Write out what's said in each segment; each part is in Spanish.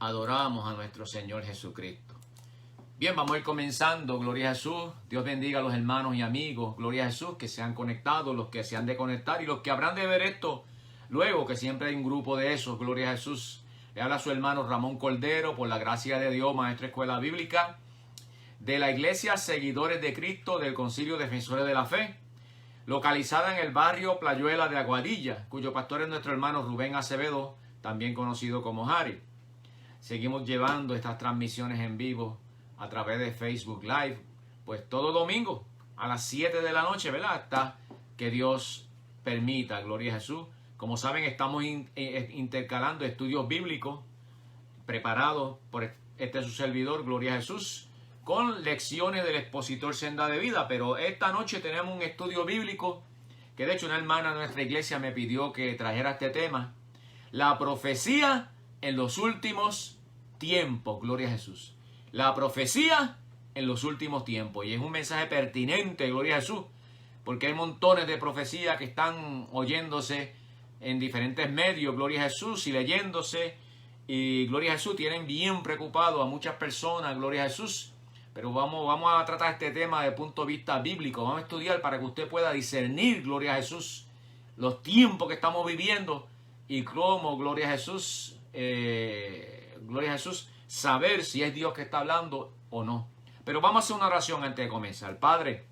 Adoramos a nuestro Señor Jesucristo. Bien, vamos a ir comenzando. Gloria a Jesús. Dios bendiga a los hermanos y amigos. Gloria a Jesús, que se han conectado, los que se han de conectar y los que habrán de ver esto luego, que siempre hay un grupo de esos. Gloria a Jesús. Le habla a su hermano Ramón Cordero, por la gracia de Dios, maestro de escuela bíblica, de la Iglesia Seguidores de Cristo del Concilio Defensores de la Fe, localizada en el barrio Playuela de Aguadilla, cuyo pastor es nuestro hermano Rubén Acevedo, también conocido como Harry. Seguimos llevando estas transmisiones en vivo a través de Facebook Live, pues todo domingo a las 7 de la noche, ¿verdad? Hasta que Dios permita, gloria a Jesús. Como saben, estamos intercalando estudios bíblicos preparados por su servidor, gloria a Jesús, con lecciones del expositor Senda de Vida. Pero esta noche tenemos un estudio bíblico que de hecho una hermana de nuestra iglesia me pidió que trajera este tema: la profecía en los últimos tiempos, gloria a Jesús. La profecía en los últimos tiempos. Y es un mensaje pertinente, gloria a Jesús, porque hay montones de profecías que están oyéndose en diferentes medios, gloria a Jesús, y leyéndose. Y gloria a Jesús, tienen bien preocupado a muchas personas, gloria a Jesús. Pero vamos a tratar este tema desde el punto de vista bíblico. Vamos a estudiar para que usted pueda discernir, gloria a Jesús, los tiempos que estamos viviendo y cómo, gloria a Jesús, saber si es Dios que está hablando o no. Pero vamos a hacer una oración antes de comenzar. Padre,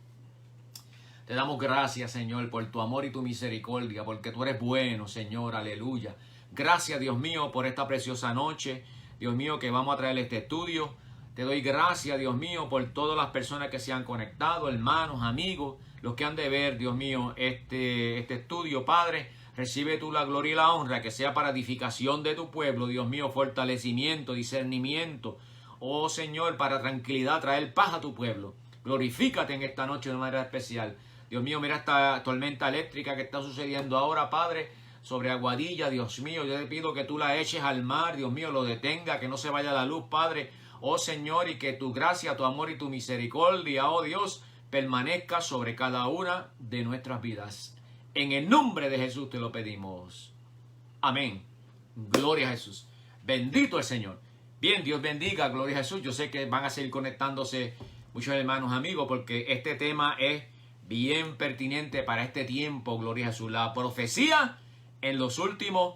te damos gracias, Señor, por tu amor y tu misericordia, porque tú eres bueno, Señor, aleluya. Gracias, Dios mío, por esta preciosa noche, Dios mío, que vamos a traer este estudio. Te doy gracias, Dios mío, por todas las personas que se han conectado, hermanos, amigos, los que han de ver, Dios mío, este estudio, Padre. Recibe tú la gloria y la honra, que sea para edificación de tu pueblo, Dios mío, fortalecimiento, discernimiento. Oh Señor, para tranquilidad, traer paz a tu pueblo. Glorifícate en esta noche de manera especial. Dios mío, mira esta tormenta eléctrica que está sucediendo ahora, Padre, sobre Aguadilla. Dios mío, yo te pido que tú la eches al mar, Dios mío, lo detenga, que no se vaya la luz, Padre. Oh Señor, y que tu gracia, tu amor y tu misericordia, oh Dios, permanezca sobre cada una de nuestras vidas. En el nombre de Jesús te lo pedimos. Amén. Gloria a Jesús. Bendito el Señor. Bien, Dios bendiga, gloria a Jesús. Yo sé que van a seguir conectándose muchos hermanos, amigos, porque este tema es bien pertinente para este tiempo, gloria a Jesús. La profecía en los últimos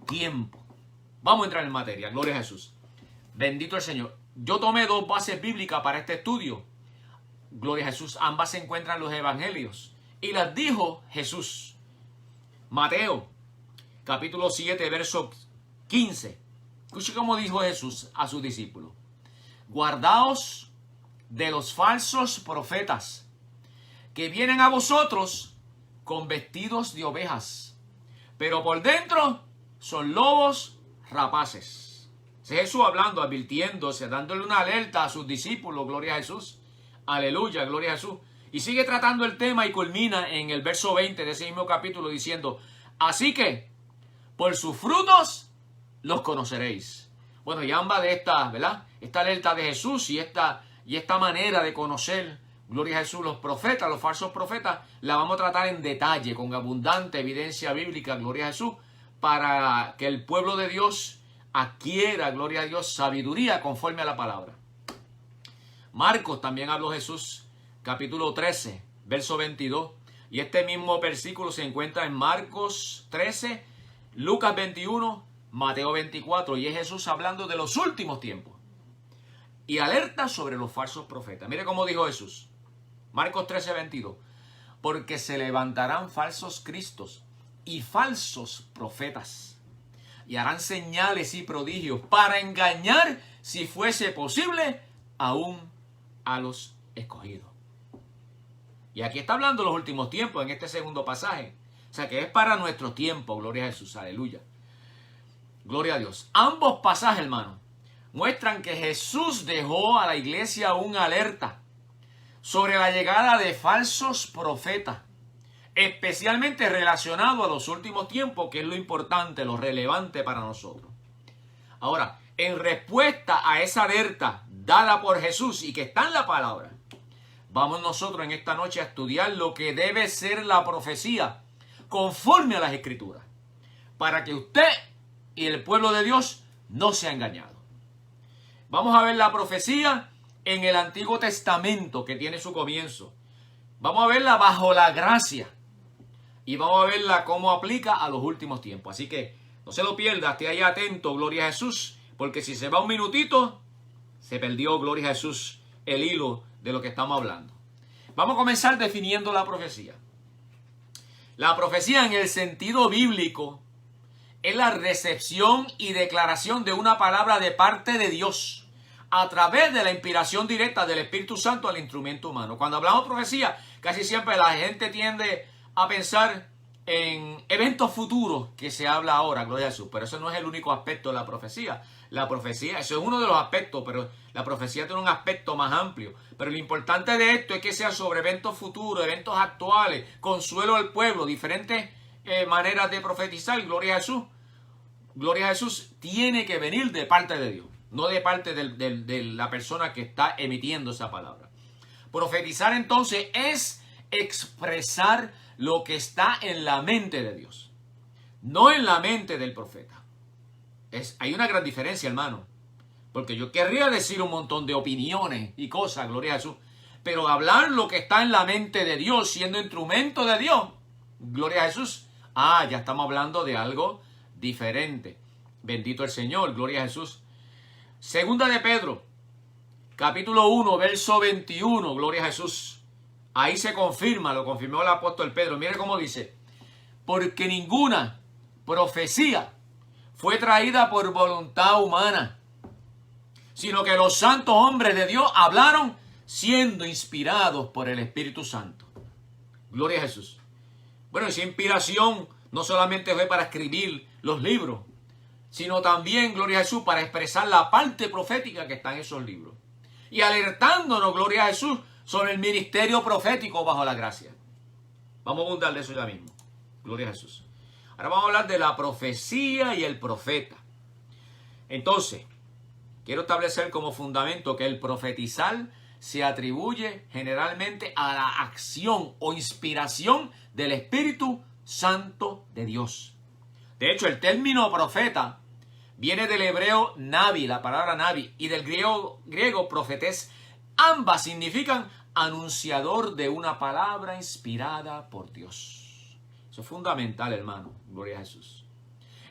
tiempos. Vamos a entrar en materia, gloria a Jesús. Bendito el Señor. Yo tomé dos bases bíblicas para este estudio. Gloria a Jesús. Ambas se encuentran en los evangelios. Y las dijo Jesús. Mateo, capítulo 7, verso 15. Escuche cómo dijo Jesús a sus discípulos. Guardaos de los falsos profetas, que vienen a vosotros con vestidos de ovejas, pero por dentro son lobos rapaces. Es Jesús hablando, advirtiéndose, dándole una alerta a sus discípulos, gloria a Jesús. Aleluya, gloria a Jesús. Y sigue tratando el tema y culmina en el verso 20 de ese mismo capítulo diciendo: así que por sus frutos los conoceréis. Bueno, y ambas de estas, ¿verdad? Esta alerta de Jesús y esta manera de conocer, gloria a Jesús, los profetas, los falsos profetas, la vamos a tratar en detalle, con abundante evidencia bíblica, gloria a Jesús, para que el pueblo de Dios adquiera, gloria a Dios, sabiduría conforme a la palabra. Marcos también habló Jesús, capítulo 13, verso 22. Y este mismo versículo se encuentra en Marcos 13, Lucas 21, Mateo 24. Y es Jesús hablando de los últimos tiempos. Y alerta sobre los falsos profetas. Mire cómo dijo Jesús. Marcos 13, 22. Porque se levantarán falsos cristos y falsos profetas. Y harán señales y prodigios para engañar, si fuese posible, aún a los escogidos. Y aquí está hablando de los últimos tiempos en este segundo pasaje. O sea que es para nuestro tiempo, gloria a Jesús, aleluya. Gloria a Dios. Ambos pasajes, hermano, muestran que Jesús dejó a la iglesia una alerta sobre la llegada de falsos profetas, especialmente relacionado a los últimos tiempos, que es lo importante, lo relevante para nosotros. Ahora, en respuesta a esa alerta dada por Jesús y que está en la palabra, vamos nosotros en esta noche a estudiar lo que debe ser la profecía conforme a las Escrituras, para que usted y el pueblo de Dios no sea engañado. Vamos a ver la profecía en el Antiguo Testamento, que tiene su comienzo. Vamos a verla bajo la gracia. Y vamos a verla cómo aplica a los últimos tiempos. Así que no se lo pierda, esté ahí atento, gloria a Jesús. Porque si se va un minutito, se perdió, gloria a Jesús, el hilo de lo que estamos hablando. Vamos a comenzar definiendo la profecía. La profecía en el sentido bíblico es la recepción y declaración de una palabra de parte de Dios a través de la inspiración directa del Espíritu Santo al instrumento humano. Cuando hablamos de profecía, casi siempre la gente tiende a pensar en eventos futuros que se habla ahora, gloria a Jesús, pero eso no es el único aspecto de la profecía. La profecía, eso es uno de los aspectos, pero la profecía tiene un aspecto más amplio. Pero lo importante de esto es que sea sobre eventos futuros, eventos actuales, consuelo al pueblo, diferentes maneras de profetizar, gloria a Jesús. Gloria a Jesús tiene que venir de parte de Dios, no de parte de la persona que está emitiendo esa palabra. Profetizar entonces es expresar lo que está en la mente de Dios, no en la mente del profeta. Hay una gran diferencia, hermano, porque yo querría decir un montón de opiniones y cosas, gloria a Jesús, pero hablar lo que está en la mente de Dios, siendo instrumento de Dios, gloria a Jesús, ya estamos hablando de algo diferente. Bendito el Señor, gloria a Jesús. Segunda de Pedro, capítulo 1, verso 21, gloria a Jesús. Ahí se confirma, lo confirmó el apóstol Pedro. Mire cómo dice: porque ninguna profecía fue traída por voluntad humana, sino que los santos hombres de Dios hablaron siendo inspirados por el Espíritu Santo. Gloria a Jesús. Bueno, esa inspiración no solamente fue para escribir los libros, sino también, gloria a Jesús, para expresar la parte profética que está en esos libros. Y alertándonos, gloria a Jesús, sobre el ministerio profético bajo la gracia. Vamos a abundar de eso ya mismo. Gloria a Jesús. Ahora vamos a hablar de la profecía y el profeta. Entonces, quiero establecer como fundamento que el profetizar se atribuye generalmente a la acción o inspiración del Espíritu Santo de Dios. De hecho, el término profeta viene del hebreo navi, la palabra navi, y del griego profetés. Ambas significan anunciador de una palabra inspirada por Dios. Eso es fundamental, hermano. Gloria a Jesús.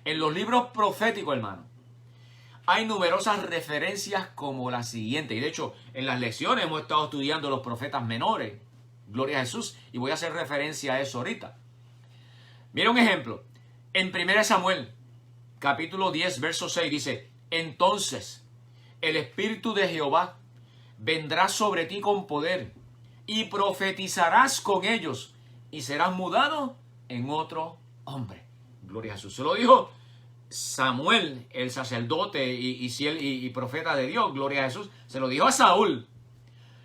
En los libros proféticos, hermano, hay numerosas referencias como la siguiente. Y de hecho, en las lecciones hemos estado estudiando los profetas menores. Gloria a Jesús. Y voy a hacer referencia a eso ahorita. Mira un ejemplo. En 1 Samuel, capítulo 10, verso 6, dice: entonces el Espíritu de Jehová vendrá sobre ti con poder, y profetizarás con ellos, y serás mudado en otro hombre. Gloria a Jesús. Se lo dijo Samuel, el sacerdote y profeta de Dios, gloria a Jesús. Se lo dijo a Saúl.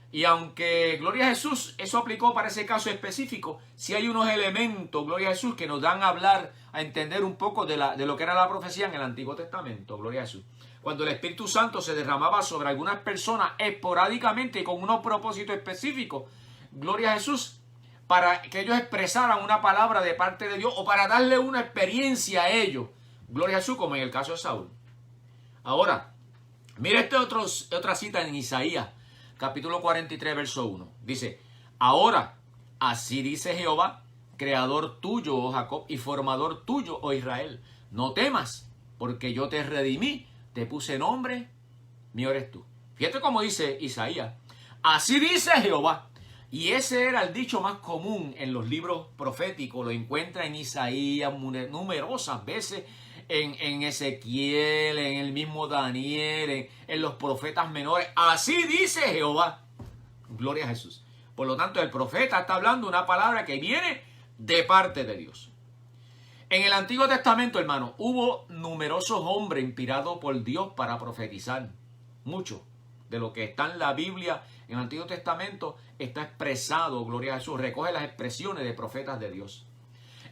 Y aunque, gloria a Jesús, eso aplicó para ese caso específico, sí hay unos elementos, gloria a Jesús, que nos dan a hablar, a entender un poco de lo que era la profecía en el Antiguo Testamento, gloria a Jesús. Cuando el Espíritu Santo se derramaba sobre algunas personas esporádicamente y con unos propósitos específicos, gloria a Jesús, para que ellos expresaran una palabra de parte de Dios o para darle una experiencia a ellos, gloria a Jesús, como en el caso de Saúl. Ahora, mira otra cita en Isaías, capítulo 43, verso 1. Dice: ahora, así dice Jehová, creador tuyo, oh Jacob, y formador tuyo, oh Israel. No temas, porque yo te redimí, te puse nombre, mío eres tú. Fíjate cómo dice Isaías. Así dice Jehová. Y ese era el dicho más común en los libros proféticos. Lo encuentra en Isaías numerosas veces, en Ezequiel, en el mismo Daniel, en los profetas menores. Así dice Jehová. Gloria a Jesús. Por lo tanto, el profeta está hablando una palabra que viene de parte de Dios. En el Antiguo Testamento, hermano, hubo numerosos hombres inspirados por Dios para profetizar. Mucho de lo que está en la Biblia, en el Antiguo Testamento, está expresado, gloria a Jesús, recoge las expresiones de profetas de Dios.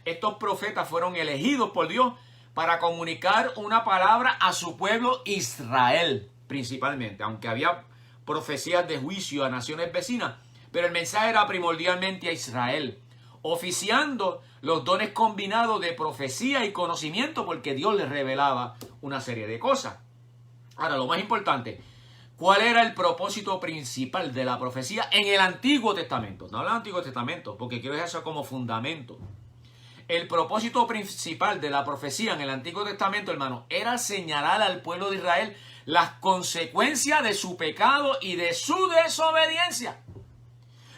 Estos profetas fueron elegidos por Dios para comunicar una palabra a su pueblo Israel, principalmente, aunque había profecías de juicio a naciones vecinas, pero el mensaje era primordialmente a Israel, oficiando los dones combinados de profecía y conocimiento, porque Dios les revelaba una serie de cosas. Ahora, lo más importante, ¿Cuál era el propósito principal de la profecía en el Antiguo Testamento? No hablo del Antiguo Testamento, porque quiero dejar eso como fundamento. El propósito principal de la profecía en el Antiguo Testamento, hermano, era señalar al pueblo de Israel las consecuencias de su pecado y de su desobediencia.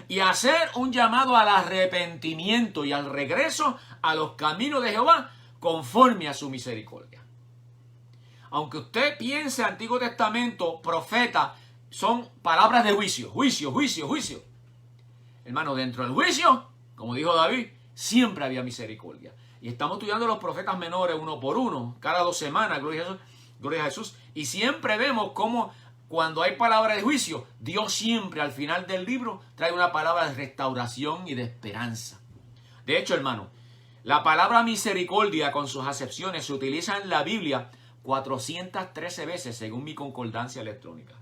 Y hacer un llamado al arrepentimiento y al regreso a los caminos de Jehová conforme a su misericordia. Aunque usted piense Antiguo Testamento, profeta, son palabras de juicio, juicio, juicio, juicio. Hermano, dentro del juicio, como dijo David, siempre había misericordia. Y estamos estudiando los profetas menores uno por uno, cada 2 semanas, gloria a Jesús, gloria a Jesús. Y siempre vemos cómo cuando hay palabra de juicio, Dios siempre al final del libro trae una palabra de restauración y de esperanza. De hecho, hermano, la palabra misericordia con sus acepciones se utiliza en la Biblia 413 veces según mi concordancia electrónica,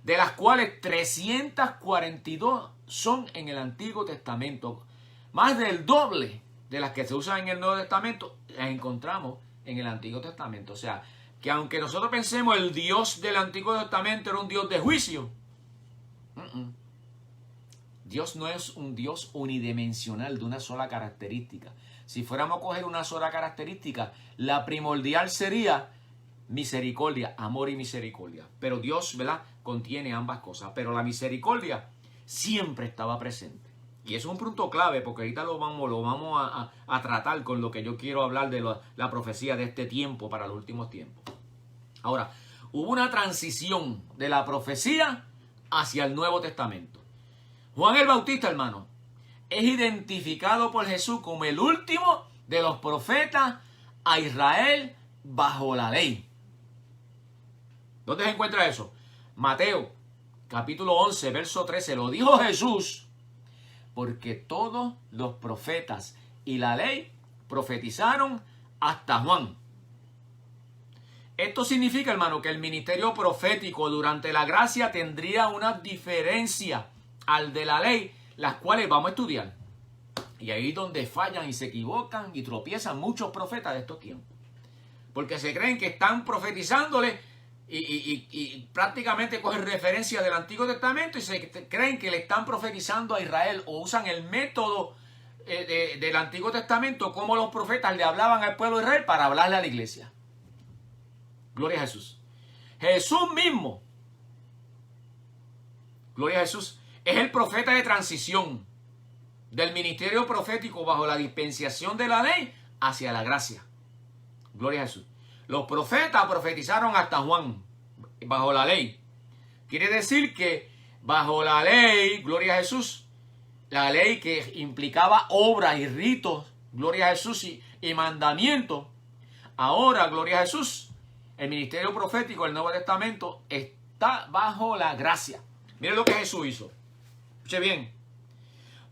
de las cuales 342 son en el Antiguo Testamento. Más del doble de las que se usan en el Nuevo Testamento las encontramos en el Antiguo Testamento. O sea, que aunque nosotros pensemos el Dios del Antiguo Testamento era un Dios de juicio, Dios no es un Dios unidimensional de una sola característica. Si fuéramos a coger una sola característica, la primordial sería misericordia, amor y misericordia. Pero Dios, ¿verdad?, contiene ambas cosas. Pero la misericordia siempre estaba presente. Y eso es un punto clave, porque ahorita lo vamos a tratar con lo que yo quiero hablar de la profecía de este tiempo para los últimos tiempos. Ahora, hubo una transición de la profecía hacia el Nuevo Testamento. Juan el Bautista, hermano, es identificado por Jesús como el último de los profetas a Israel bajo la ley. ¿Dónde se encuentra eso? Mateo, capítulo 11, verso 13. Lo dijo Jesús, porque todos los profetas y la ley profetizaron hasta Juan. Esto significa, hermano, que el ministerio profético durante la gracia tendría una diferencia al de la ley, las cuales vamos a estudiar. Y ahí es donde fallan y se equivocan y tropiezan muchos profetas de estos tiempos. Porque se creen que están profetizándole y prácticamente cogen referencia del Antiguo Testamento y se creen que le están profetizando a Israel, o usan el método del Antiguo Testamento como los profetas le hablaban al pueblo de Israel para hablarle a la iglesia. Gloria a Jesús. Jesús mismo, gloria a Jesús, es el profeta de transición del ministerio profético bajo la dispensación de la ley hacia la gracia. Gloria a Jesús. Los profetas profetizaron hasta Juan bajo la ley. Quiere decir que bajo la ley, gloria a Jesús, la ley que implicaba obras y ritos, gloria a Jesús, y mandamientos. Ahora, gloria a Jesús, el ministerio profético del Nuevo Testamento está bajo la gracia. Miren lo que Jesús hizo. Escuche bien.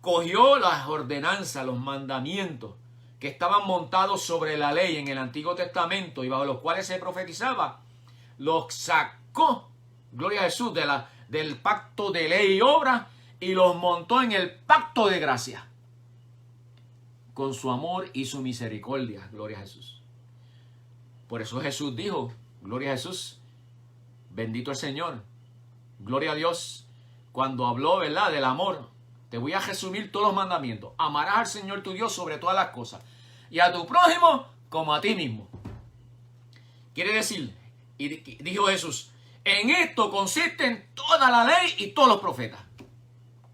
Cogió las ordenanzas, los mandamientos que estaban montados sobre la ley en el Antiguo Testamento y bajo los cuales se profetizaba, los sacó, gloria a Jesús, del pacto de ley y obra y los montó en el pacto de gracia con su amor y su misericordia, gloria a Jesús. Por eso Jesús dijo, gloria a Jesús, bendito el Señor, gloria a Dios, cuando habló, ¿verdad?, del amor. Te voy a resumir todos los mandamientos. Amarás al Señor tu Dios sobre todas las cosas y a tu prójimo como a ti mismo. Quiere decir, y dijo Jesús, en esto consisten toda la ley y todos los profetas.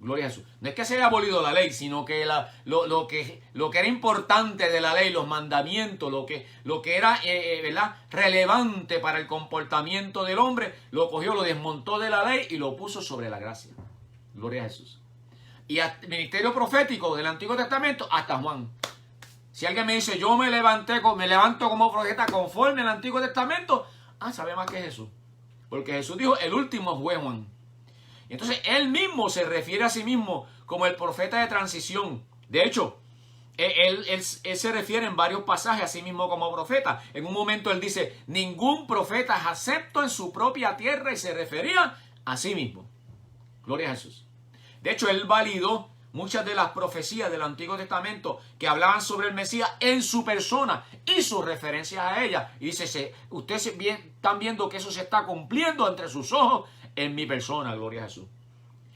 Gloria a Jesús. No es que se haya abolido la ley, sino que lo que era importante de la ley, los mandamientos, lo que era ¿verdad?, relevante para el comportamiento del hombre, lo cogió, lo desmontó de la ley y lo puso sobre la gracia. Gloria a Jesús. Y el ministerio profético del Antiguo Testamento hasta Juan. Si alguien me dice, yo me levanto como profeta conforme al Antiguo Testamento, sabe más que Jesús. Porque Jesús dijo, el último fue Juan. Y entonces él mismo se refiere a sí mismo como el profeta de transición. De hecho, él se refiere en varios pasajes a sí mismo como profeta. En un momento él dice, ningún profeta es acepto en su propia tierra, y se refería a sí mismo. Gloria a Jesús. De hecho, él validó muchas de las profecías del Antiguo Testamento que hablaban sobre el Mesías en su persona y sus referencias a ella. Y dice, ustedes están viendo que eso se está cumpliendo entre sus ojos en mi persona, gloria a Jesús.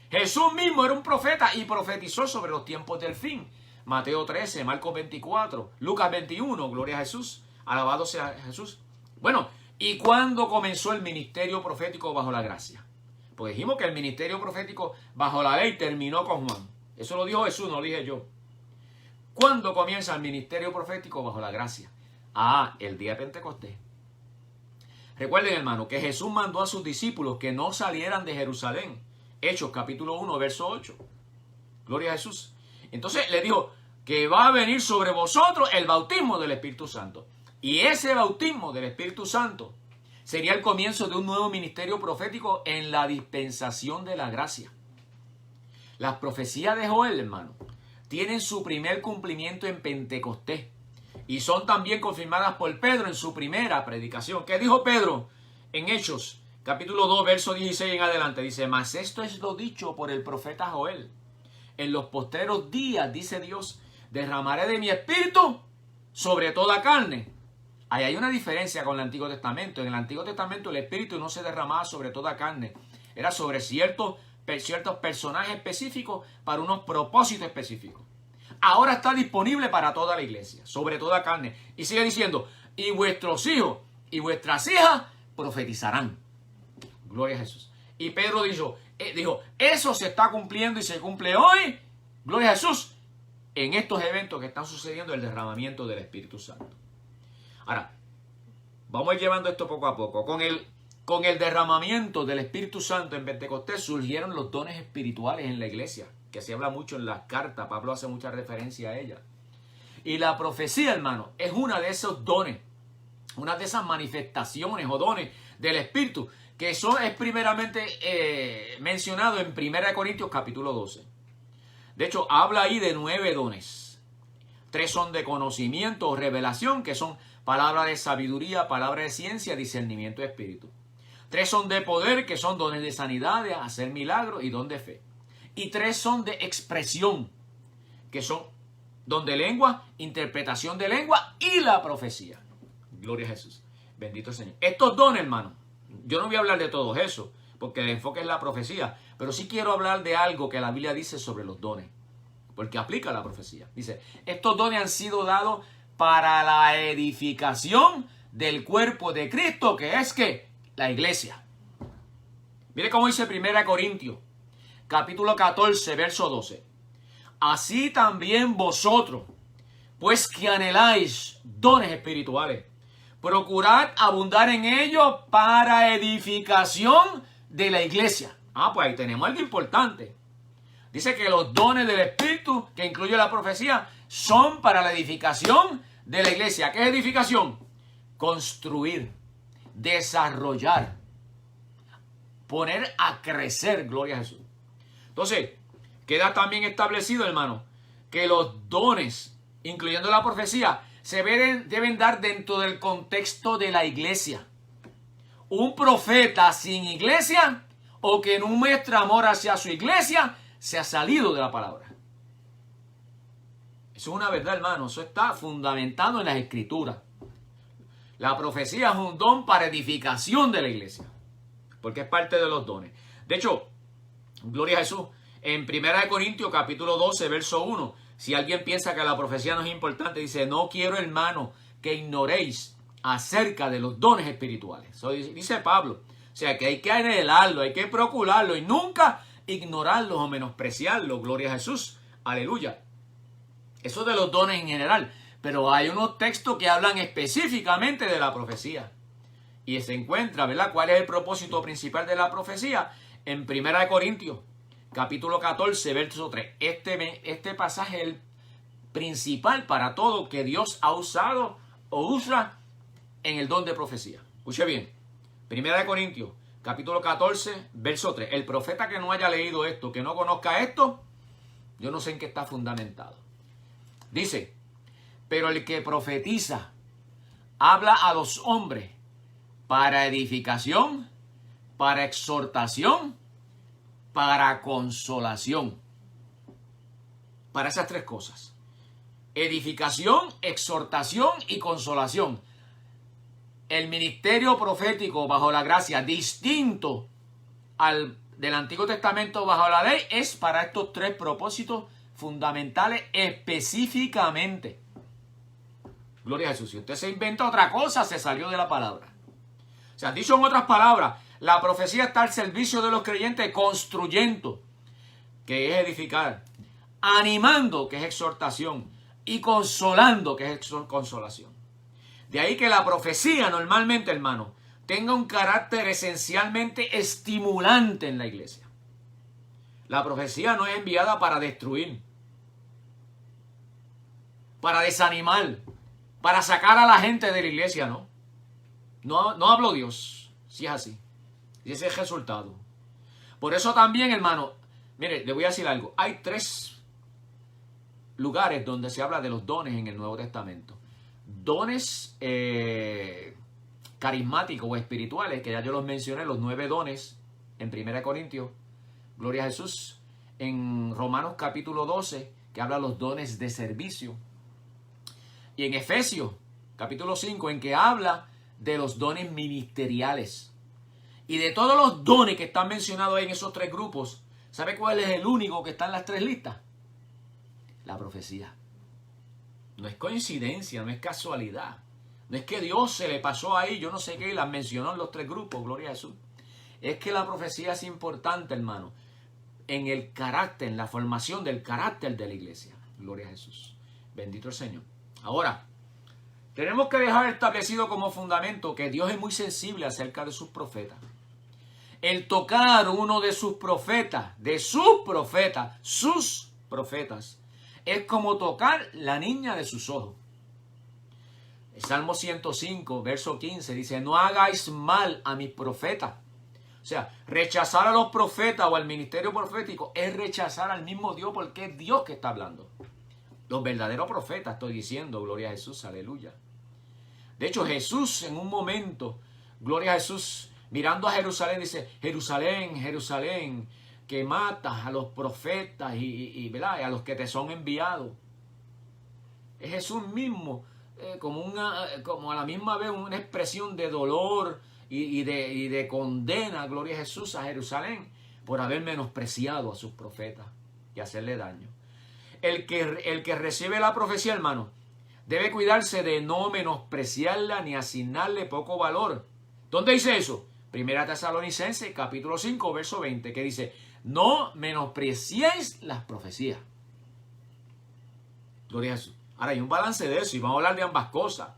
Jesús mismo era un profeta y profetizó sobre los tiempos del fin. Mateo 13, Marcos 24, Lucas 21, gloria a Jesús. Alabado sea Jesús. Bueno, ¿y cuándo comenzó el ministerio profético bajo la gracia? Pues dijimos que el ministerio profético bajo la ley terminó con Juan. Eso lo dijo Jesús, no lo dije yo. ¿Cuándo comienza el ministerio profético bajo la gracia? El día de Pentecostés. Recuerden, hermano, que Jesús mandó a sus discípulos que no salieran de Jerusalén. Hechos capítulo 1, verso 8. Gloria a Jesús. Entonces le dijo que va a venir sobre vosotros el bautismo del Espíritu Santo. Y ese bautismo del Espíritu Santo sería el comienzo de un nuevo ministerio profético en la dispensación de la gracia. Las profecías de Joel, hermano, tienen su primer cumplimiento en Pentecostés y son también confirmadas por Pedro en su primera predicación. ¿Qué dijo Pedro en Hechos, capítulo 2, verso 16 en adelante? Dice, mas esto es lo dicho por el profeta Joel. En los postreros días, dice Dios, derramaré de mi espíritu sobre toda carne. Ahí hay una diferencia con el Antiguo Testamento. En el Antiguo Testamento el espíritu no se derramaba sobre toda carne. Era sobre ciertos personajes específicos para unos propósitos específicos. Ahora está disponible para toda la iglesia, sobre toda carne. Y sigue diciendo, y vuestros hijos y vuestras hijas profetizarán. Gloria a Jesús. Y Pedro dijo, eso se está cumpliendo y se cumple hoy, gloria a Jesús, en estos eventos que están sucediendo, el derramamiento del Espíritu Santo. Ahora, vamos a ir llevando esto poco a poco. Con el derramamiento del Espíritu Santo en Pentecostés surgieron los dones espirituales en la iglesia, que se habla mucho en las cartas. Pablo hace mucha referencia a ellas. Y la profecía, hermano, es una de esos dones, una de esas manifestaciones o dones del Espíritu, que eso es primeramente mencionado en 1 Corintios capítulo 12. De hecho, habla ahí de 9 dones. 3 son de conocimiento o revelación, que son palabra de sabiduría, palabra de ciencia, discernimiento de espíritu. 3 son de poder, que son dones de sanidad, de hacer milagros y don de fe. Y 3 son de expresión, que son don de lengua, interpretación de lengua y la profecía. Gloria a Jesús. Bendito el Señor. Estos dones, hermano, yo no voy a hablar de todo eso, porque el enfoque es la profecía, pero sí quiero hablar de algo que la Biblia dice sobre los dones, porque aplica la profecía. Dice, estos dones han sido dados para la edificación del cuerpo de Cristo, que es que la iglesia. Mire cómo dice 1 Corintios, capítulo 14, verso 12. Así también vosotros, pues que anheláis dones espirituales, procurad abundar en ellos para edificación de la iglesia. Pues ahí tenemos algo importante. Dice que los dones del Espíritu, que incluye la profecía, son para la edificación de la iglesia. ¿Qué es edificación? Construir, desarrollar, poner a crecer, gloria a Jesús. Entonces, queda también establecido, hermano, que los dones, incluyendo la profecía, se deben dar dentro del contexto de la iglesia. Un profeta sin iglesia o que no muestra amor hacia su iglesia se ha salido de la palabra. Eso es una verdad, hermano. Eso está fundamentado en las Escrituras. La profecía es un don para edificación de la iglesia, porque es parte de los dones. De hecho, gloria a Jesús, en 1 Corintios capítulo 12, verso 1, si alguien piensa que la profecía no es importante, dice, no quiero, hermano, que ignoréis acerca de los dones espirituales. Eso dice Pablo. O sea, que hay que anhelarlo, hay que procurarlo y nunca ignorarlos o menospreciarlos. Gloria a Jesús. Aleluya. Eso de los dones en general. Pero hay unos textos que hablan específicamente de la profecía. Y se encuentra, ¿verdad? ¿Cuál es el propósito principal de la profecía? En 1 Corintios, capítulo 14, verso 3. Este pasaje es el principal para todo que Dios ha usado o usa en el don de profecía. Escuche bien. 1 Corintios, capítulo 14, verso 3. El profeta que no haya leído esto, que no conozca esto, yo no sé en qué está fundamentado. Dice, pero el que profetiza habla a los hombres para edificación, para exhortación, para consolación. para esas tres cosas: edificación, exhortación y consolación. El ministerio profético bajo la gracia, distinto al del Antiguo Testamento bajo la ley, es para estos tres propósitos fundamentales específicamente. Gloria a Jesús. Si usted se inventa otra cosa, se salió de la palabra. O sea, dicho en otras palabras, la profecía está al servicio de los creyentes, construyendo, que es edificar, animando, que es exhortación, y consolando, que es consolación. De ahí que la profecía normalmente, hermano, tenga un carácter esencialmente estimulante en la iglesia. La profecía no es enviada para destruir, para desanimar, para sacar a la gente de la iglesia, ¿no? No habló Dios, si es así. Y ese es el resultado. Por eso también, hermano, mire, le voy a decir algo. Hay 3 lugares donde se habla de los dones en el Nuevo Testamento. Dones carismáticos o espirituales, que ya yo los mencioné, los 9 dones en 1 Corintios, gloria a Jesús. En Romanos capítulo 12, que habla de los dones de servicio. Y en Efesios capítulo 5, en que habla de los dones ministeriales. Y de todos los dones que están mencionados ahí en esos 3 grupos, ¿sabe cuál es el único que está en las 3 listas? La profecía. No es coincidencia, no es casualidad. No es que Dios se le pasó ahí, yo no sé qué, y las mencionó en los 3 grupos, gloria a Jesús. Es que la profecía es importante, hermano, en el carácter, en la formación del carácter de la iglesia. Gloria a Jesús. Bendito el Señor. Ahora, tenemos que dejar establecido como fundamento que Dios es muy sensible acerca de sus profetas. El tocar uno de sus profetas, sus profetas, es como tocar la niña de sus ojos. El Salmo 105, verso 15, dice: no hagáis mal a mis profetas. O sea, rechazar a los profetas o al ministerio profético es rechazar al mismo Dios, porque es Dios que está hablando. Los verdaderos profetas, estoy diciendo, gloria a Jesús, aleluya. De hecho, Jesús en un momento, gloria a Jesús, mirando a Jerusalén, dice: Jerusalén, Jerusalén, que matas a los profetas ¿verdad? A los que te son enviados. Es Jesús mismo, como a la misma vez una expresión de dolor y de condena, gloria a Jesús, a Jerusalén, por haber menospreciado a sus profetas y hacerle daño. El que recibe la profecía, hermano, debe cuidarse de no menospreciarla ni asignarle poco valor. ¿Dónde dice eso? 1 Tesalonicenses, capítulo 5, verso 20, que dice: no menospreciéis las profecías. Gloria a Jesús. Ahora hay un balance de eso y vamos a hablar de ambas cosas.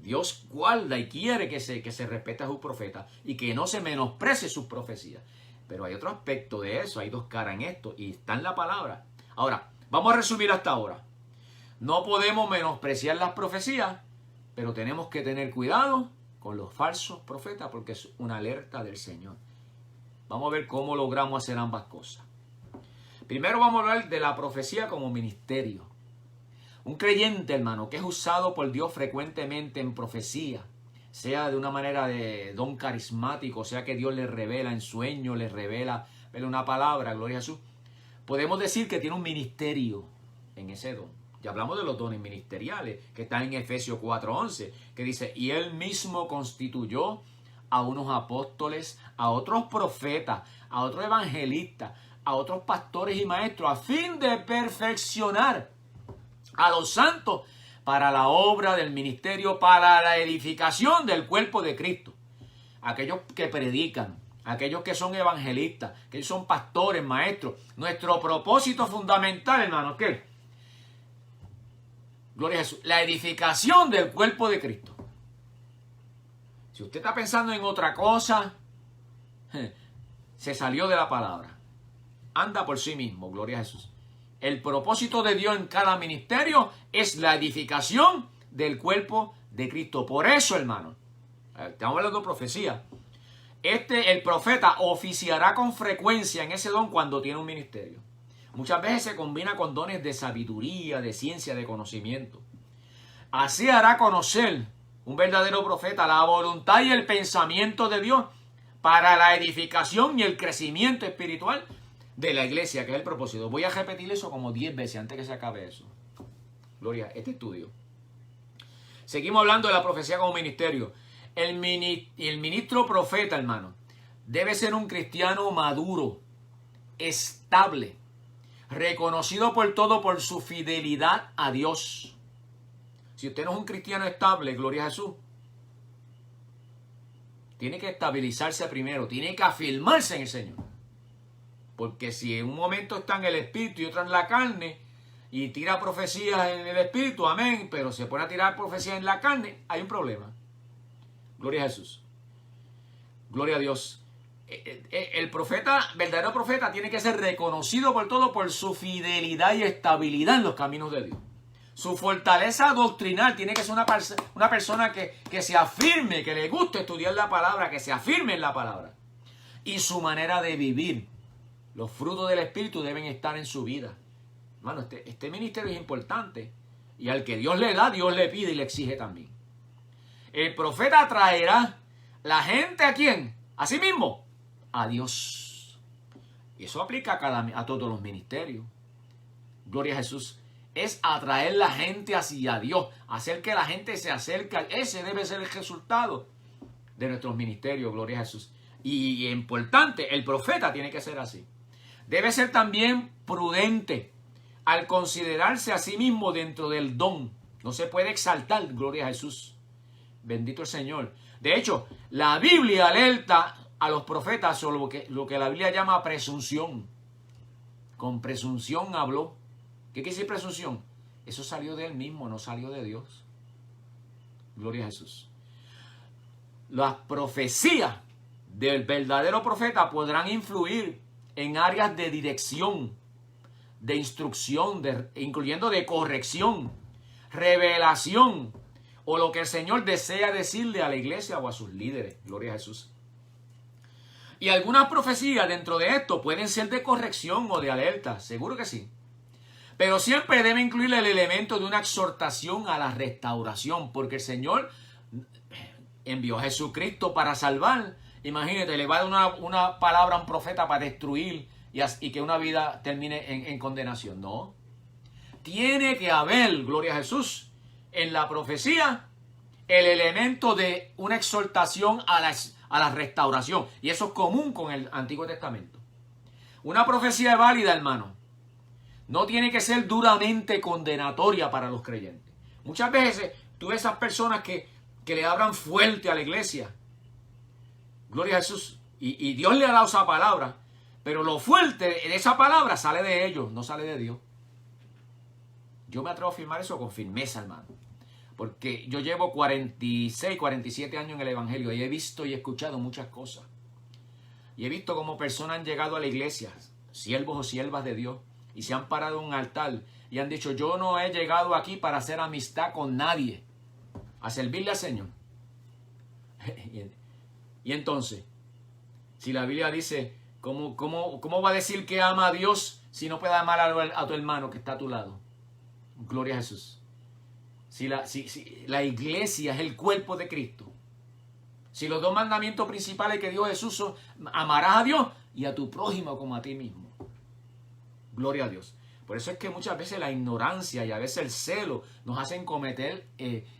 Dios guarda y quiere que se respete a sus profetas y que no se menosprecie sus profecías. Pero hay otro aspecto de eso, hay 2 caras en esto y está en la palabra. Ahora, vamos a resumir hasta ahora. No podemos menospreciar las profecías, pero tenemos que tener cuidado con los falsos profetas porque es una alerta del Señor. Vamos a ver cómo logramos hacer ambas cosas. Primero vamos a hablar de la profecía como ministerio. Un creyente, hermano, que es usado por Dios frecuentemente en profecía, sea de una manera de don carismático, sea que Dios le revela en sueño, le revela una palabra, gloria a Jesús, podemos decir que tiene un ministerio en ese don. Ya hablamos de los dones ministeriales, que están en Efesios 4:11, que dice: y él mismo constituyó a unos apóstoles, a otros profetas, a otros evangelistas, a otros pastores y maestros, a fin de perfeccionar a los santos para la obra del ministerio, para la edificación del cuerpo de Cristo. Aquellos que predican, aquellos que son evangelistas, que son pastores, maestros. Nuestro propósito fundamental, hermano, ¿qué? Gloria a Jesús. La edificación del cuerpo de Cristo. Si usted está pensando en otra cosa, se salió de la palabra. Anda por sí mismo, gloria a Jesús. El propósito de Dios en cada ministerio es la edificación del cuerpo de Cristo. Por eso, hermano, estamos hablando de profecía. El profeta oficiará con frecuencia en ese don cuando tiene un ministerio. Muchas veces se combina con dones de sabiduría, de ciencia, de conocimiento. Así hará conocer un verdadero profeta la voluntad y el pensamiento de Dios para la edificación y el crecimiento espiritual de la iglesia, que es el propósito. Voy a repetir eso como 10 veces antes que se acabe eso. Gloria a este estudio. Seguimos hablando de la profecía como ministerio. El ministro profeta, hermano, debe ser un cristiano maduro, estable, reconocido por todo por su fidelidad a Dios. Si usted no es un cristiano estable, gloria a Jesús, tiene que estabilizarse primero, tiene que afirmarse en el Señor. Porque si en un momento está en el espíritu y otro en la carne, y tira profecías en el espíritu, amén, pero se pone a tirar profecías en la carne, hay un problema. Gloria a Jesús. Gloria a Dios. El profeta, verdadero profeta, tiene que ser reconocido por todo por su fidelidad y estabilidad en los caminos de Dios. Su fortaleza doctrinal tiene que ser una persona que se afirme, que le guste estudiar la palabra, que se afirme en la palabra. Y su manera de vivir. Los frutos del Espíritu deben estar en su vida. Hermano, este ministerio es importante. Y al que Dios le da, Dios le pide y le exige también. El profeta traerá la gente ¿a quién? A sí mismo. A Dios. Y eso aplica a todos los ministerios. Gloria a Jesús. Es atraer la gente hacia Dios. Hacer que la gente se acerque. Ese debe ser el resultado de nuestros ministerios. Gloria a Jesús. Y importante, el profeta tiene que ser así. Debe ser también prudente al considerarse a sí mismo dentro del don. No se puede exaltar, gloria a Jesús. Bendito el Señor. De hecho, la Biblia alerta a los profetas sobre lo que la Biblia llama presunción. Con presunción habló. ¿Qué quiere decir presunción? Eso salió de él mismo, no salió de Dios. Gloria a Jesús. Las profecías del verdadero profeta podrán influir en áreas de dirección, de instrucción, incluyendo de corrección, revelación, o lo que el Señor desea decirle a la iglesia o a sus líderes. Gloria a Jesús. Y algunas profecías dentro de esto pueden ser de corrección o de alerta, seguro que sí. Pero siempre debe incluir el elemento de una exhortación a la restauración, porque el Señor envió a Jesucristo para salvar. Imagínate, le va a dar una palabra a un profeta para destruir y que una vida termine en condenación. No. Tiene que haber, gloria a Jesús, en la profecía el elemento de una exhortación a la restauración. Y eso es común con el Antiguo Testamento. Una profecía válida, hermano, no tiene que ser duramente condenatoria para los creyentes. Muchas veces tú ves esas personas que le hablan fuerte a la iglesia. Gloria a Jesús. Y Dios le ha dado esa palabra. Pero lo fuerte de esa palabra sale de ellos, no sale de Dios. Yo me atrevo a afirmar eso con firmeza, hermano. Porque yo llevo 46, 47 años en el Evangelio y he visto y escuchado muchas cosas. Y he visto cómo personas han llegado a la iglesia, siervos o siervas de Dios, y se han parado en un altar y han dicho: yo no he llegado aquí para hacer amistad con nadie, a servirle al Señor. Y entonces, si la Biblia dice, ¿cómo va a decir que ama a Dios si no puede amar a tu hermano que está a tu lado? Gloria a Jesús. Si la iglesia es el cuerpo de Cristo, si los dos mandamientos principales que dio Jesús son: amarás a Dios y a tu prójimo como a ti mismo. Gloria a Dios. Por eso es que muchas veces la ignorancia y a veces el celo nos hacen cometer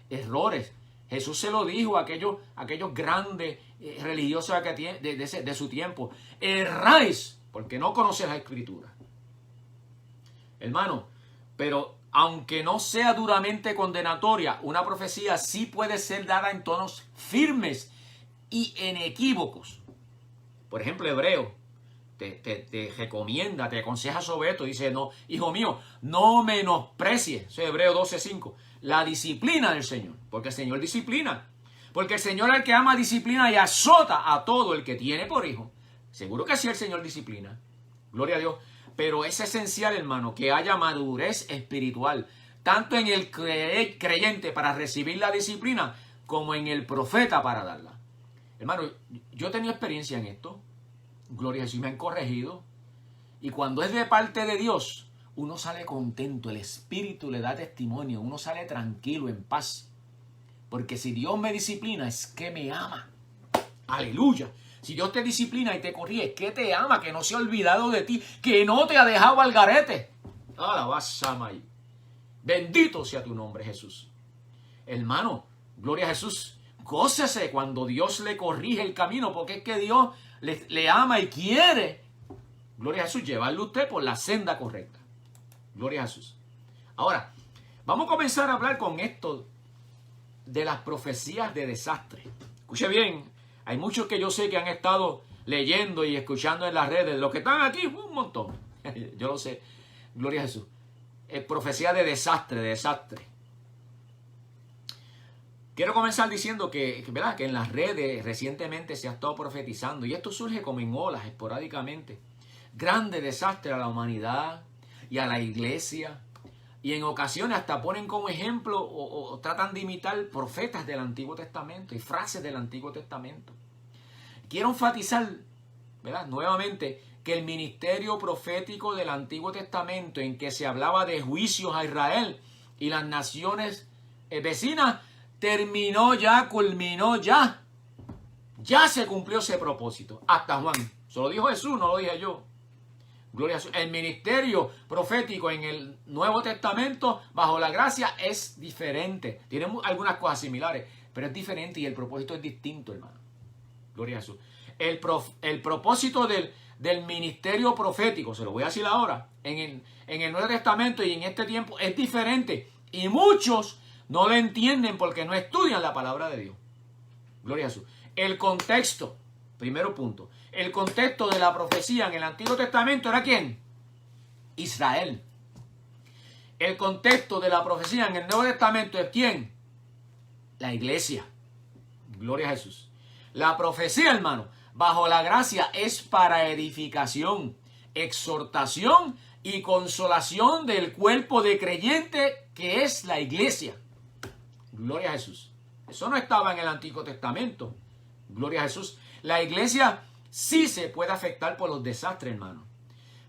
errores. Jesús se lo dijo a aquellos grandes religiosos de su tiempo: erráis porque no conocéis la Escritura. Hermano, pero aunque no sea duramente condenatoria, una profecía sí puede ser dada en tonos firmes y inequívocos. Por ejemplo, Hebreo te recomienda, te aconseja sobre esto. Dice: no, hijo mío, no menosprecies, eso es Hebreo 12:5, la disciplina del Señor, porque el Señor disciplina. Porque el Señor, al que ama, disciplina y azota a todo el que tiene por hijo. Seguro que sí, el Señor disciplina. Gloria a Dios. Pero es esencial, hermano, que haya madurez espiritual, tanto en el creyente para recibir la disciplina, como en el profeta para darla. Hermano, yo he tenido experiencia en esto. Gloria a Jesús, me han corregido. Y cuando es de parte de Dios, uno sale contento, el Espíritu le da testimonio, uno sale tranquilo, en paz. Porque si Dios me disciplina, es que me ama. Aleluya. Si Dios te disciplina y te corrige, que te ama, que no se ha olvidado de ti, que no te ha dejado al garete. Alabasamay. Bendito sea tu nombre, Jesús. Hermano, gloria a Jesús. Gócese cuando Dios le corrige el camino, porque es que Dios le ama y quiere, gloria a Jesús, llevarle a usted por la senda correcta. Gloria a Jesús. Ahora, vamos a comenzar a hablar con esto de las profecías de desastre. Escuche bien, hay muchos que yo sé que han estado leyendo y escuchando en las redes. Los que están aquí, un montón. Yo lo sé. Gloria a Jesús. Profecía de desastre, de desastre. Quiero comenzar diciendo ¿verdad? Que en las redes recientemente se ha estado profetizando, y esto surge como en olas, esporádicamente. Grande desastre a la humanidad y a la iglesia. Y en ocasiones hasta ponen como ejemplo o tratan de imitar profetas del Antiguo Testamento y frases del Antiguo Testamento. Quiero enfatizar, ¿verdad? Nuevamente, que el ministerio profético del Antiguo Testamento, en que se hablaba de juicios a Israel y las naciones vecinas, terminó ya, culminó ya. Ya se cumplió ese propósito. Hasta Juan. Eso lo dijo Jesús, no lo dije yo. Gloria a Jesús. El ministerio profético en el Nuevo Testamento, bajo la gracia, es diferente. Tiene algunas cosas similares, pero es diferente y el propósito es distinto, hermano. Gloria a Jesús. El propósito del ministerio profético, se lo voy a decir ahora, en el Nuevo Testamento y en este tiempo, es diferente. Y muchos no lo entienden porque no estudian la palabra de Dios. Gloria a Jesús. El contexto, primero punto. El contexto de la profecía en el Antiguo Testamento era ¿quién? Israel. El contexto de la profecía en el Nuevo Testamento es ¿quién? La iglesia. Gloria a Jesús. La profecía, hermano, bajo la gracia es para edificación, exhortación y consolación del cuerpo de creyente que es la iglesia. Gloria a Jesús. Eso no estaba en el Antiguo Testamento. Gloria a Jesús. La iglesia sí se puede afectar por los desastres, hermano.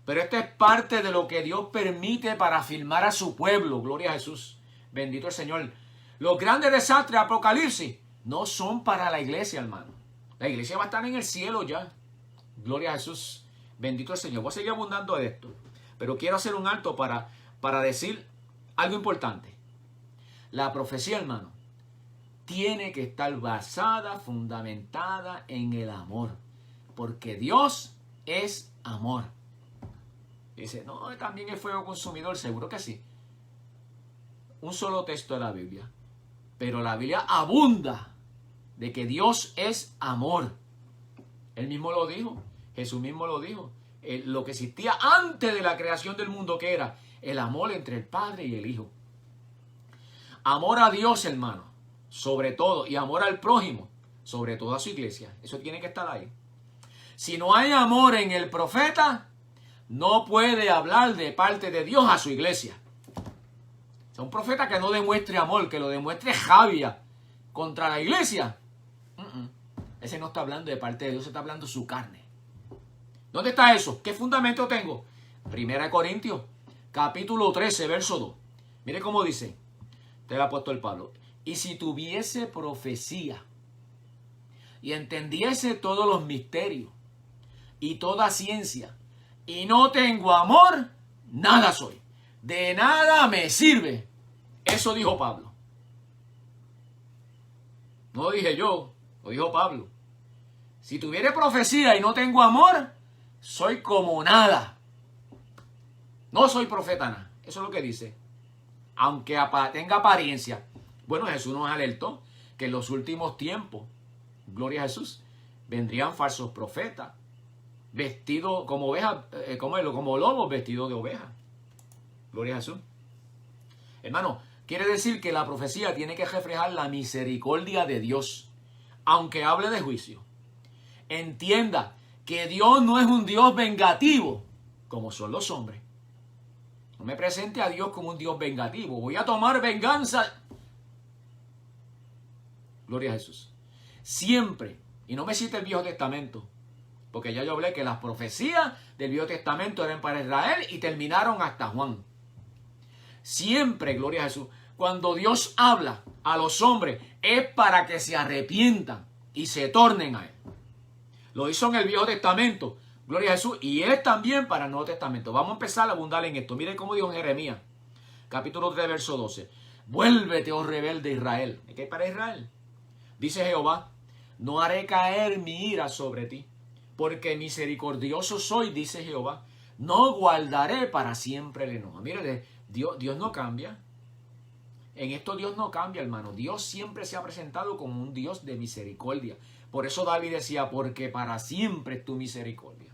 Pero esto es parte de lo que Dios permite para afirmar a su pueblo. Gloria a Jesús. Bendito el Señor. Los grandes desastres, Apocalipsis, no son para la iglesia, hermano. La iglesia va a estar en el cielo ya. Gloria a Jesús. Bendito el Señor. Voy a seguir abundando de esto. Pero quiero hacer un alto para decir algo importante. La profecía, hermano, tiene que estar basada, fundamentada en el amor. Porque Dios es amor. Dice, no, también el fuego consumidor, seguro que sí. Un solo texto de la Biblia. Pero la Biblia abunda de que Dios es amor. Él mismo lo dijo. Jesús mismo lo dijo. Lo que existía antes de la creación del mundo, que era el amor entre el Padre y el Hijo. Amor a Dios, hermano, sobre todo. Y amor al prójimo, sobre todo a su iglesia. Eso tiene que estar ahí. Si no hay amor en el profeta, no puede hablar de parte de Dios a su iglesia. O sea, un profeta que no demuestre amor, que lo demuestre rabia contra la iglesia, ese no está hablando de parte de Dios, está hablando de su carne. ¿Dónde está eso? ¿Qué fundamento tengo? 1 Corintios, capítulo 13, verso 2. Mire cómo dice, te lo ha puesto el Pablo. Y si tuviese profecía y entendiese todos los misterios y toda ciencia, y no tengo amor, nada soy. De nada me sirve. Eso dijo Pablo. No lo dije yo, lo dijo Pablo. Si tuviere profecía y no tengo amor, soy como nada. No soy profeta nada. Eso es lo que dice. Aunque tenga apariencia. Bueno, Jesús nos alertó que en los últimos tiempos, gloria a Jesús, vendrían falsos profetas, vestidos como ovejas, como lobos vestidos de ovejas. Gloria a Jesús. Hermano, quiere decir que la profecía tiene que reflejar la misericordia de Dios, aunque hable de juicio. Entienda que Dios no es un Dios vengativo, como son los hombres. No me presente a Dios como un Dios vengativo. Voy a tomar venganza. Gloria a Jesús. Siempre, y no me cite el Viejo Testamento, porque ya yo hablé que las profecías del Viejo Testamento eran para Israel y terminaron hasta Juan. Siempre, gloria a Jesús, cuando Dios habla a los hombres es para que se arrepientan y se tornen a Él. Lo hizo en el Viejo Testamento. Gloria a Jesús. Y es también para el Nuevo Testamento. Vamos a empezar a abundar en esto. Miren cómo dijo Jeremías, capítulo 3, verso 12. Vuélvete, oh rebelde Israel. ¿Qué hay para Israel? Dice Jehová, no haré caer mi ira sobre ti, porque misericordioso soy, dice Jehová. No guardaré para siempre el enojo. Mire, Dios no cambia. En esto Dios no cambia, hermano. Dios siempre se ha presentado como un Dios de misericordia. Por eso David decía, porque para siempre es tu misericordia.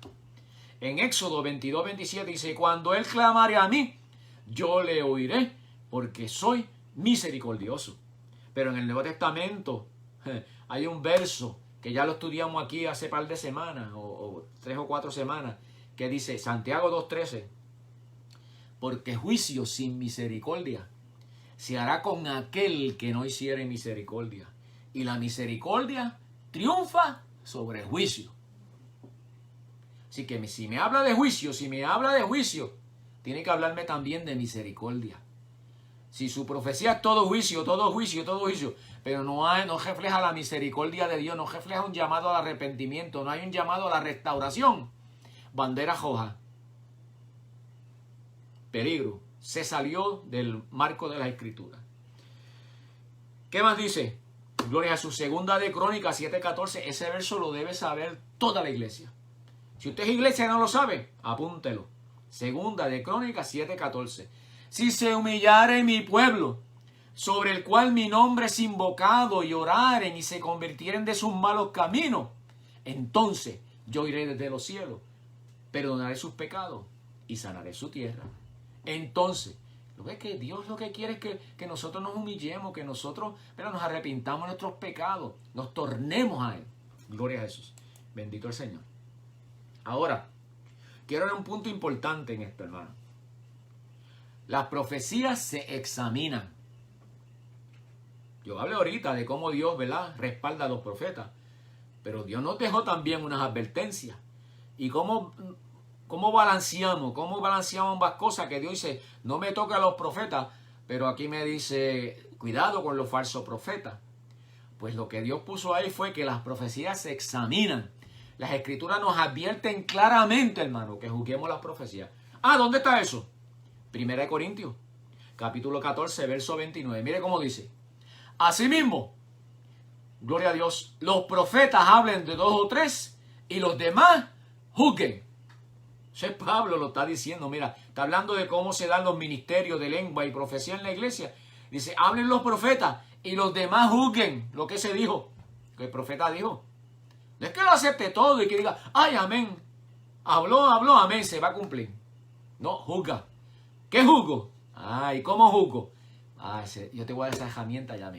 En Éxodo 22, 27 dice, cuando él clamare a mí, yo le oiré, porque soy misericordioso. Pero en el Nuevo Testamento hay un verso que ya lo estudiamos aquí hace par de semanas, o 3 o 4 semanas, que dice, Santiago 2:13, porque juicio sin misericordia se hará con aquel que no hiciere misericordia. Y la misericordia triunfa sobre el juicio. Así que si me habla de juicio, tiene que hablarme también de misericordia. Si su profecía es todo juicio, pero no refleja la misericordia de Dios, no refleja un llamado al arrepentimiento, no hay un llamado a la restauración, bandera roja. Peligro. Se salió del marco de la Escritura. ¿Qué más dice? Gloria a su segunda de Crónicas 7:14. Ese verso lo debe saber toda la iglesia. Si usted es iglesia y no lo sabe, apúntelo. Segunda de Crónicas 7:14. Si se humillare mi pueblo, sobre el cual mi nombre es invocado, y oraren y se convirtieren de sus malos caminos, entonces yo iré desde los cielos, perdonaré sus pecados y sanaré su tierra. Entonces, lo que Dios lo que quiere es que nosotros nos humillemos, que nosotros nos arrepintamos de nuestros pecados, nos tornemos a Él. Gloria a Jesús. Bendito el Señor. Ahora, quiero dar un punto importante en esto, hermano. Las profecías se examinan. Yo hablé ahorita de cómo Dios, ¿verdad?, respalda a los profetas. Pero Dios nos dejó también unas advertencias. Y cómo balanceamos ambas cosas, que Dios dice, no me toca a los profetas, pero aquí me dice, cuidado con los falsos profetas. Pues lo que Dios puso ahí fue que las profecías se examinan. Las Escrituras nos advierten claramente, hermano, que juzguemos las profecías. ¿Dónde está eso? 1 Corintios, capítulo 14, verso 29. Mire cómo dice. Asimismo, gloria a Dios, los profetas hablen de 2 o 3 y los demás juzguen. Ese Pablo lo está diciendo, mira, está hablando de cómo se dan los ministerios de lengua y profecía en la iglesia. Dice, hablen los profetas y los demás juzguen lo que se dijo, que el profeta dijo. No es que lo acepte todo y que diga, ay, amén. Habló, amén, se va a cumplir. No, juzga. ¿Qué juzgo? Ay, ¿cómo juzgo? Yo te voy a dar esa herramienta ya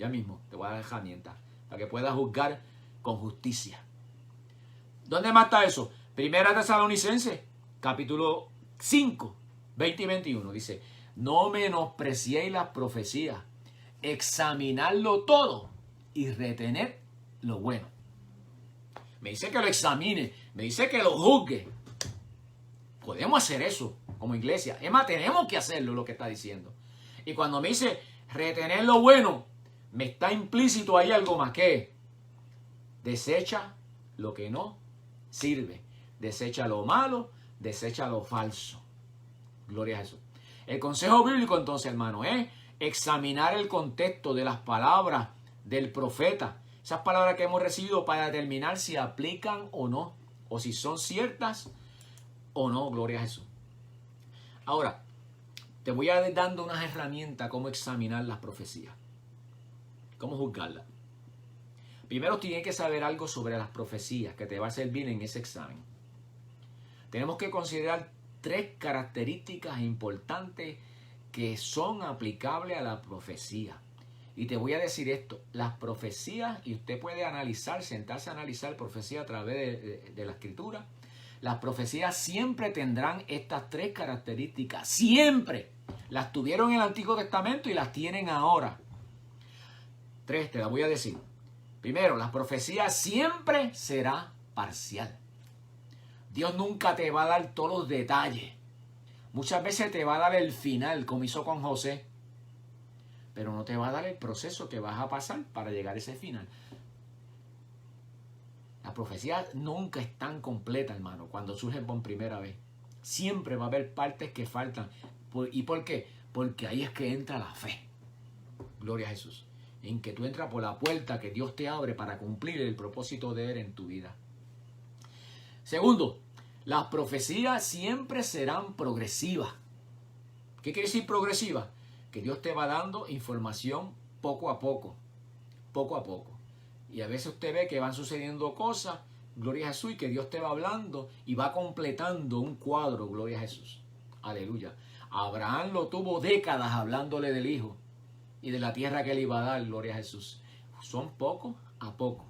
mismo te voy a dar herramienta para que puedas juzgar con justicia. ¿Dónde más está eso? Primera Tesalonicenses, capítulo 5, 20 y 21. Dice, no menospreciéis las profecías, examinadlo todo y retened lo bueno. Me dice que lo examine, me dice que lo juzgue. Podemos hacer eso como iglesia. Es más, tenemos que hacerlo, lo que está diciendo. Y cuando me dice retener lo bueno, me está implícito ahí algo más que desecha lo que no sirve. Desecha lo malo, desecha lo falso. Gloria a Jesús. El consejo bíblico entonces, hermano, es examinar el contexto de las palabras del profeta. Esas palabras que hemos recibido para determinar si aplican o no, o si son ciertas o no. Gloria a Jesús. Ahora, te voy a ir dando unas herramientas cómo examinar las profecías. Cómo juzgarlas. Primero tienes que saber algo sobre las profecías que te va a servir en ese examen. Tenemos que considerar 3 características importantes que son aplicables a la profecía. Y te voy a decir esto, las profecías, y usted puede sentarse a analizar profecía a través de la Escritura. Las profecías siempre tendrán estas 3 características. Siempre. Las tuvieron en el Antiguo Testamento y las tienen ahora. 3, te las voy a decir. Primero, la profecía siempre será parcial. Dios nunca te va a dar todos los detalles. Muchas veces te va a dar el final, como hizo con José. Pero no te va a dar el proceso que vas a pasar para llegar a ese final. La profecía nunca es tan completa, hermano, cuando surge por primera vez. Siempre va a haber partes que faltan. ¿Y por qué? Porque ahí es que entra la fe. Gloria a Jesús. En que tú entras por la puerta que Dios te abre para cumplir el propósito de Él en tu vida. Segundo, las profecías siempre serán progresivas. ¿Qué quiere decir progresiva? Que Dios te va dando información poco a poco. Poco a poco. Y a veces usted ve que van sucediendo cosas, gloria a Jesús, y que Dios te va hablando y va completando un cuadro, gloria a Jesús. Aleluya. Abraham lo tuvo décadas hablándole del Hijo y de la tierra que le iba a dar, gloria a Jesús. Son poco a poco.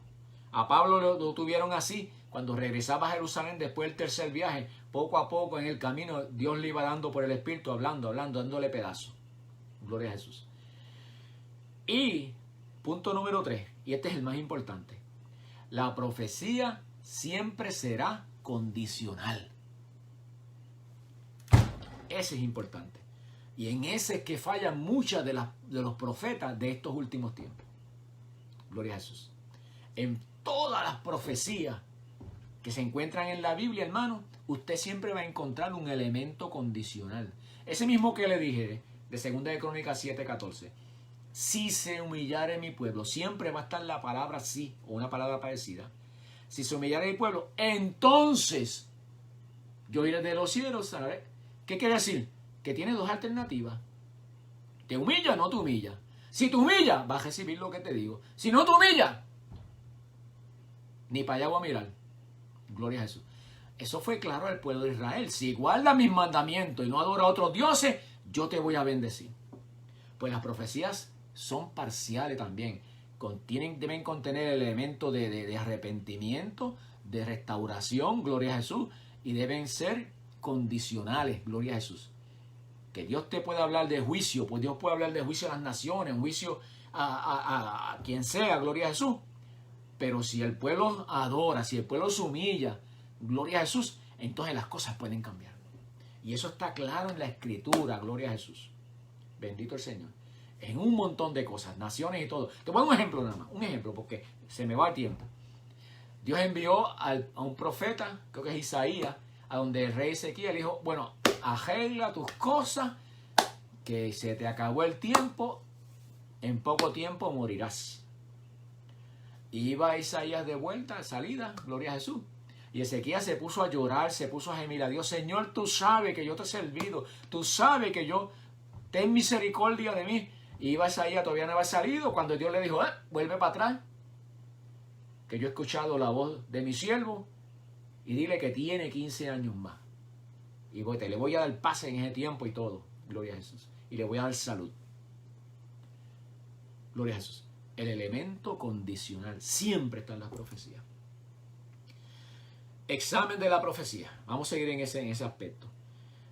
A Pablo lo tuvieron así, cuando regresaba a Jerusalén después del tercer viaje, poco a poco en el camino Dios le iba dando por el Espíritu, hablando, dándole pedazos. Gloria a Jesús. Y punto número 3, y este es el más importante. La profecía siempre será condicional. Ese es importante. Y en ese es que fallan muchas de los profetas de estos últimos tiempos. Gloria a Jesús. En todas las profecías que se encuentran en la Biblia, hermano, usted siempre va a encontrar un elemento condicional. Ese mismo que le dije de 2 de Crónicas 7:14. Si se humillare mi pueblo, siempre va a estar la palabra sí o una palabra parecida. Si se humillare mi pueblo, entonces yo iré de los cielos, ¿sabes? ¿Qué quiere decir? Que tiene dos alternativas. ¿Te humilla o no te humilla? Si te humilla, vas a recibir lo que te digo. Si no te humilla, ni para allá voy a mirar. Gloria a Jesús. Eso fue claro al pueblo de Israel. Si guarda mis mandamientos y no adora a otros dioses, yo te voy a bendecir. Pues las profecías son parciales también. Deben contener elementos de arrepentimiento, de restauración, gloria a Jesús, y deben ser condicionales, gloria a Jesús. Que Dios te pueda hablar de juicio, pues Dios puede hablar de juicio a las naciones, juicio a quien sea, gloria a Jesús. Pero si el pueblo adora, si el pueblo se humilla, gloria a Jesús, entonces las cosas pueden cambiar. Y eso está claro en la Escritura, gloria a Jesús. Bendito el Señor. En un montón de cosas, naciones y todo. Te voy a dar un ejemplo nada más, un ejemplo, porque se me va el tiempo. Dios envió a un profeta, creo que es Isaías, a donde el rey Ezequiel dijo, bueno, arregla tus cosas, que se te acabó el tiempo, en poco tiempo morirás. Y iba Isaías de vuelta, salida, gloria a Jesús. Y Ezequiel se puso a llorar, se puso a gemir a Dios. Señor, tú sabes que yo te he servido, tú sabes que yo, ten misericordia de mí. Y iba Isaías, todavía no había salido, cuando Dios le dijo, vuelve para atrás, que yo he escuchado la voz de mi siervo, y dile que tiene 15 años más. Y le voy a dar paz en ese tiempo y todo, gloria a Jesús. Y le voy a dar salud. Gloria a Jesús. El elemento condicional siempre está en las profecías. Examen de la profecía. Vamos a seguir en ese aspecto.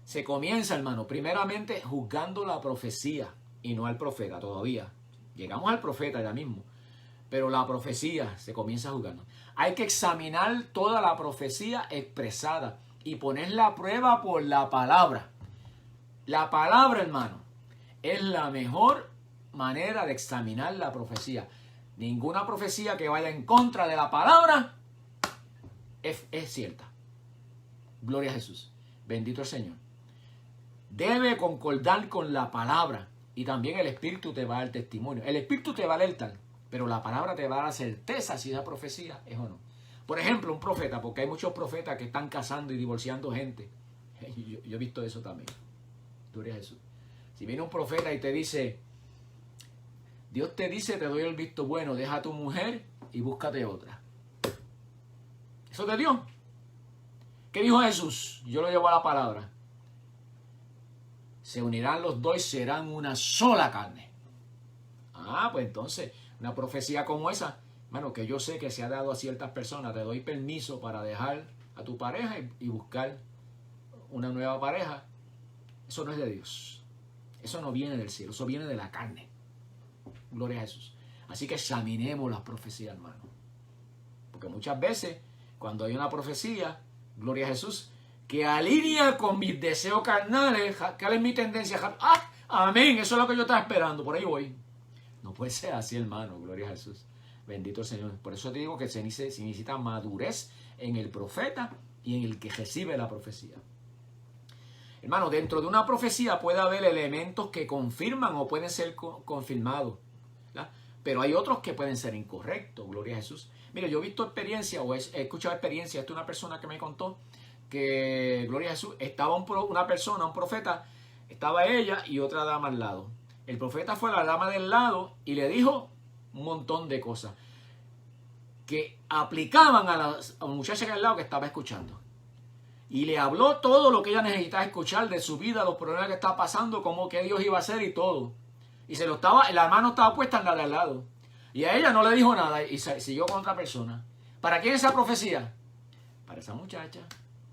Se comienza, hermano, primeramente juzgando la profecía y no al profeta todavía. Llegamos al profeta ya mismo. Pero la profecía se comienza juzgando. Hay que examinar toda la profecía expresada y ponerla a prueba por la palabra. La palabra, hermano, es la mejor manera de examinar la profecía. Ninguna profecía que vaya en contra de la palabra es cierta. Gloria a Jesús. Bendito el Señor. Debe concordar con la palabra. Y también el Espíritu te va a dar testimonio. El Espíritu te va a alertar, pero la palabra te va a dar la certeza si esa profecía es o no. Por ejemplo, un profeta, porque hay muchos profetas que están casando y divorciando gente. Yo he visto eso también. Gloria a Jesús. Si viene un profeta y te dice, Dios te dice, te doy el visto bueno, deja a tu mujer y búscate otra. Eso es de Dios. ¿Qué dijo Jesús? Yo lo llevo a la palabra. Se unirán los dos y serán una sola carne. Pues entonces, una profecía como esa, bueno, que yo sé que se ha dado a ciertas personas, te doy permiso para dejar a tu pareja y buscar una nueva pareja. Eso no es de Dios. Eso no viene del cielo, eso viene de la carne. Gloria a Jesús. Así que examinemos las profecías, hermano. Porque muchas veces, cuando hay una profecía, gloria a Jesús, que alinea con mis deseos carnales, ¿cuál es mi tendencia? Amén, eso es lo que yo estaba esperando, por ahí voy. No puede ser así, hermano, gloria a Jesús. Bendito el Señor. Por eso te digo que se necesita madurez en el profeta y en el que recibe la profecía. Hermano, dentro de una profecía puede haber elementos que confirman o pueden ser confirmados, ¿verdad? Pero hay otros que pueden ser incorrectos, gloria a Jesús. Mire, yo he visto experiencia o he escuchado experiencia. Esta es una persona que me contó que, gloria a Jesús, estaba una persona, un profeta, estaba ella y otra dama al lado. El profeta fue a la dama del lado y le dijo un montón de cosas que aplicaban a la muchacha que al lado que estaba escuchando. Y le habló todo lo que ella necesitaba escuchar de su vida, los problemas que estaba pasando, cómo que Dios iba a hacer y todo. Y la mano estaba puesta en la de al lado. Y a ella no le dijo nada y siguió con otra persona. ¿Para quién esa profecía? Para esa muchacha.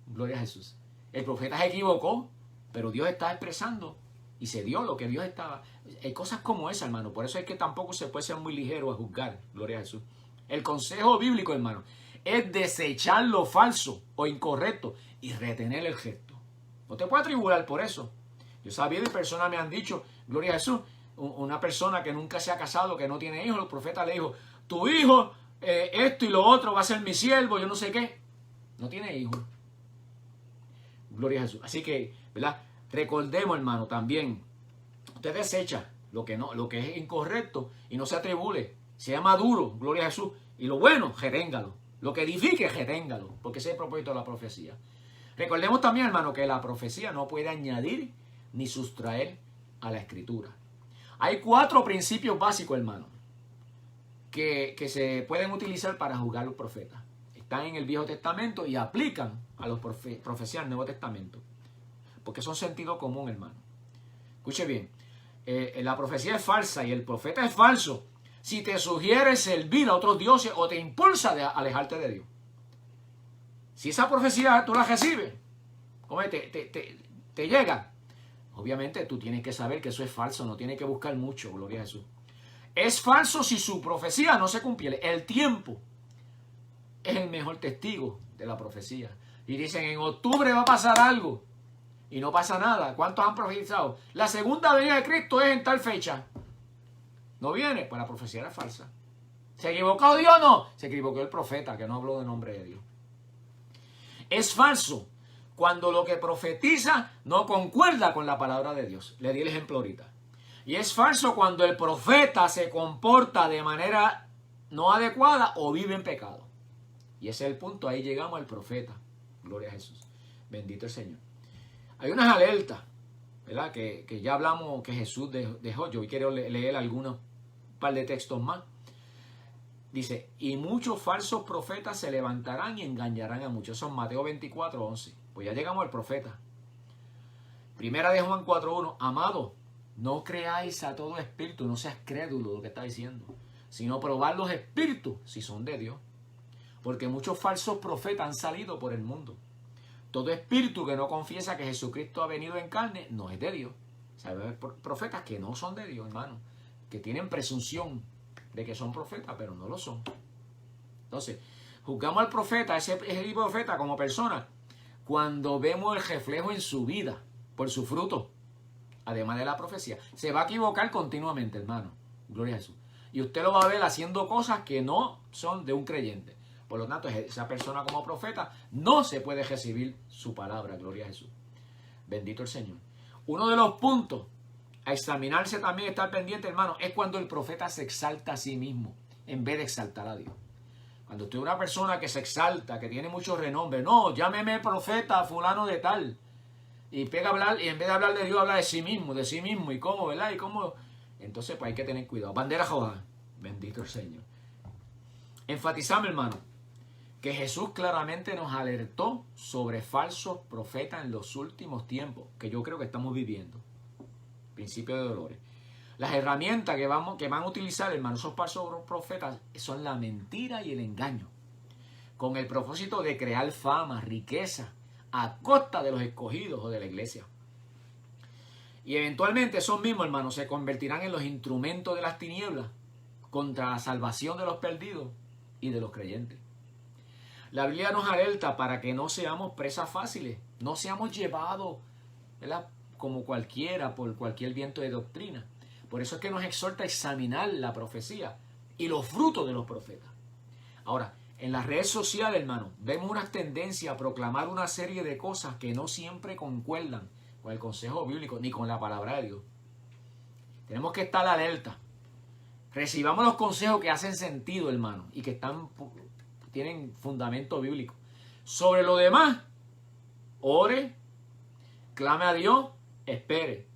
Gloria a Jesús. El profeta se equivocó, pero Dios está expresando y se dio lo que Dios estaba. Hay cosas como esa, hermano. Por eso es que tampoco se puede ser muy ligero a juzgar. Gloria a Jesús. El consejo bíblico, hermano, es desechar lo falso o incorrecto y retener el gesto. No te puedes atribular por eso. Yo sabía de personas me han dicho, gloria a Jesús, una persona que nunca se ha casado, que no tiene hijos, el profeta le dijo, tu hijo, esto y lo otro va a ser mi siervo, yo no sé qué. No tiene hijos. Gloria a Jesús. Así que, ¿verdad? Recordemos, hermano, también, usted desecha lo que es incorrecto y no se atribule. Sea maduro, gloria a Jesús. Y lo bueno, geréngalo. Lo que edifique, geréngalo. Porque ese es el propósito de la profecía. Recordemos también, hermano, que la profecía no puede añadir ni sustraer a la escritura. Hay 4 principios básicos, hermano, que se pueden utilizar para juzgar a los profetas. Están en el Viejo Testamento y aplican a los profecías del Nuevo Testamento. Porque son sentido común, hermano. Escuche bien. La profecía es falsa y el profeta es falso si te sugiere servir a otros dioses o te impulsa a alejarte de Dios. Si esa profecía tú la recibes, ¿cómo te llega? Obviamente tú tienes que saber que eso es falso, no tienes que buscar mucho, gloria a Jesús. Es falso si su profecía no se cumple. El tiempo es el mejor testigo de la profecía. Y dicen, en octubre va a pasar algo. Y no pasa nada. ¿Cuántos han profetizado? La segunda venida de Cristo es en tal fecha. No viene, pues la profecía era falsa. ¿Se equivocó Dios o no? Se equivocó el profeta, que no habló de nombre de Dios. Es falso cuando lo que profetiza no concuerda con la palabra de Dios. Le di el ejemplo ahorita. Y es falso cuando el profeta se comporta de manera no adecuada o vive en pecado. Y ese es el punto. Ahí llegamos al profeta. Gloria a Jesús. Bendito el Señor. Hay unas alertas, ¿verdad? Que ya hablamos que Jesús dejó. Yo hoy quiero leer algunos par de textos más. Dice, y muchos falsos profetas se levantarán y engañarán a muchos. Son Mateo 24:11. Pues ya llegamos al profeta. Primera de Juan 4:1. Amado, no creáis a todo espíritu, no seas crédulo de lo que está diciendo, sino probad los espíritus si son de Dios. Porque muchos falsos profetas han salido por el mundo. Todo espíritu que no confiesa que Jesucristo ha venido en carne no es de Dios. O sea, hay profetas que no son de Dios, hermano, que tienen presunción de que son profetas, pero no lo son. Entonces, juzgamos al profeta, ese tipo de profeta como persona, cuando vemos el reflejo en su vida, por su fruto, además de la profecía. Se va a equivocar continuamente, hermano. Gloria a Jesús. Y usted lo va a ver haciendo cosas que no son de un creyente. Por lo tanto, esa persona como profeta no se puede recibir su palabra. Gloria a Jesús. Bendito el Señor. Uno de los puntos a examinarse también, estar pendiente, hermano, es cuando el profeta se exalta a sí mismo en vez de exaltar a Dios. Cuando usted es una persona que se exalta, que tiene mucho renombre, no, llámeme profeta fulano de tal. Y pega a hablar, y en vez de hablar de Dios, habla de sí mismo, y cómo, ¿verdad? Y cómo. Entonces, pues hay que tener cuidado. Bandera roja. Bendito el Señor. Enfatizamos, hermano, que Jesús claramente nos alertó sobre falsos profetas en los últimos tiempos, que yo creo que estamos viviendo. Principio de dolores. Las herramientas que van a utilizar, hermano, esos falsos profetas son la mentira y el engaño, con el propósito de crear fama, riqueza, a costa de los escogidos o de la iglesia. Y eventualmente esos mismos, hermanos, se convertirán en los instrumentos de las tinieblas contra la salvación de los perdidos y de los creyentes. La Biblia nos alerta para que no seamos presas fáciles, no seamos llevados, ¿verdad?, como cualquiera por cualquier viento de doctrina. Por eso es que nos exhorta a examinar la profecía y los frutos de los profetas. Ahora, en las redes sociales, hermano, vemos una tendencia a proclamar una serie de cosas que no siempre concuerdan con el consejo bíblico ni con la palabra de Dios. Tenemos que estar alerta. Recibamos los consejos que hacen sentido, hermano, y que tienen fundamento bíblico. Sobre lo demás, ore, clame a Dios, espere.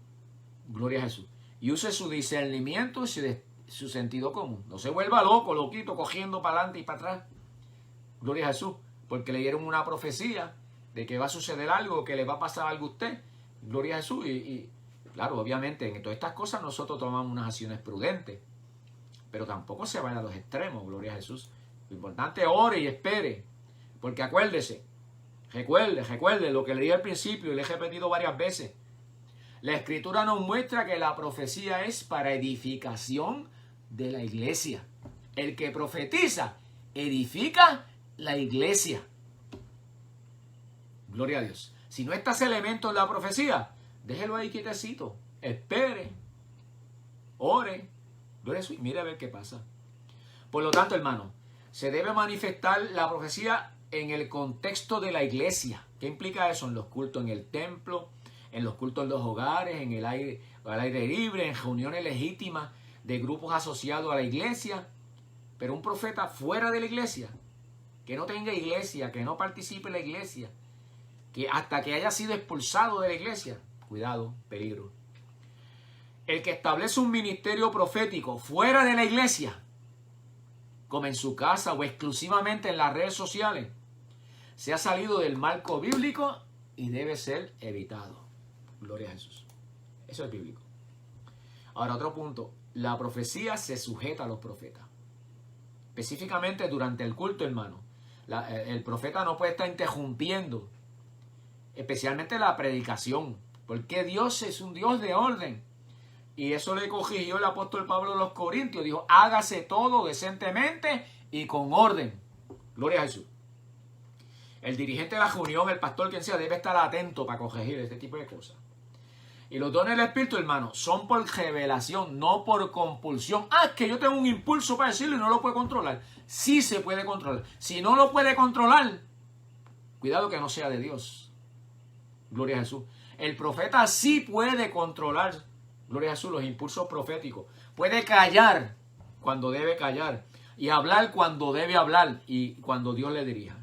Gloria a Jesús. Y use su discernimiento y su sentido común. No se vuelva loco, loquito, cogiendo para adelante y para atrás. Gloria a Jesús. Porque le dieron una profecía de que va a suceder algo, que le va a pasar algo a usted. Gloria a Jesús. Y claro, obviamente en todas estas cosas nosotros tomamos unas acciones prudentes. Pero tampoco se vayan a los extremos. Gloria a Jesús. Lo importante es ore y espere. Porque acuérdese. Recuerde lo que le dije al principio y le he repetido varias veces. La Escritura nos muestra que la profecía es para edificación de la iglesia. El que profetiza edifica la iglesia. Gloria a Dios. Si no está ese elemento en la profecía, déjelo ahí quietecito. Espere. Ore. Gloria a Jesús. Mire a ver qué pasa. Por lo tanto, hermano, se debe manifestar la profecía en el contexto de la iglesia. ¿Qué implica eso? En los cultos en el templo, en los cultos en los hogares, en el aire, al aire libre, en reuniones legítimas de grupos asociados a la iglesia. Pero un profeta fuera de la iglesia, que no tenga iglesia, que no participe en la iglesia, que hasta que haya sido expulsado de la iglesia, cuidado, peligro. El que establece un ministerio profético fuera de la iglesia, como en su casa o exclusivamente en las redes sociales, se ha salido del marco bíblico y debe ser evitado. Gloria a Jesús. Eso es bíblico. Ahora, otro punto. La profecía se sujeta a los profetas. Específicamente durante el culto, hermano. El profeta no puede estar interrumpiendo, especialmente la predicación, porque Dios es un Dios de orden. Y eso le corrigió el apóstol Pablo a los Corintios. Dijo, hágase todo decentemente y con orden. Gloria a Jesús. El dirigente de la reunión, el pastor, quien sea, debe estar atento para corregir este tipo de cosas. Y los dones del Espíritu, hermano, son por revelación, no por compulsión. Ah, es que yo tengo un impulso para decirlo y no lo puedo controlar. Sí se puede controlar. Si no lo puede controlar, cuidado que no sea de Dios. Gloria a Jesús. El profeta sí puede controlar, gloria a Jesús, los impulsos proféticos. Puede callar cuando debe callar y hablar cuando debe hablar y cuando Dios le dirija.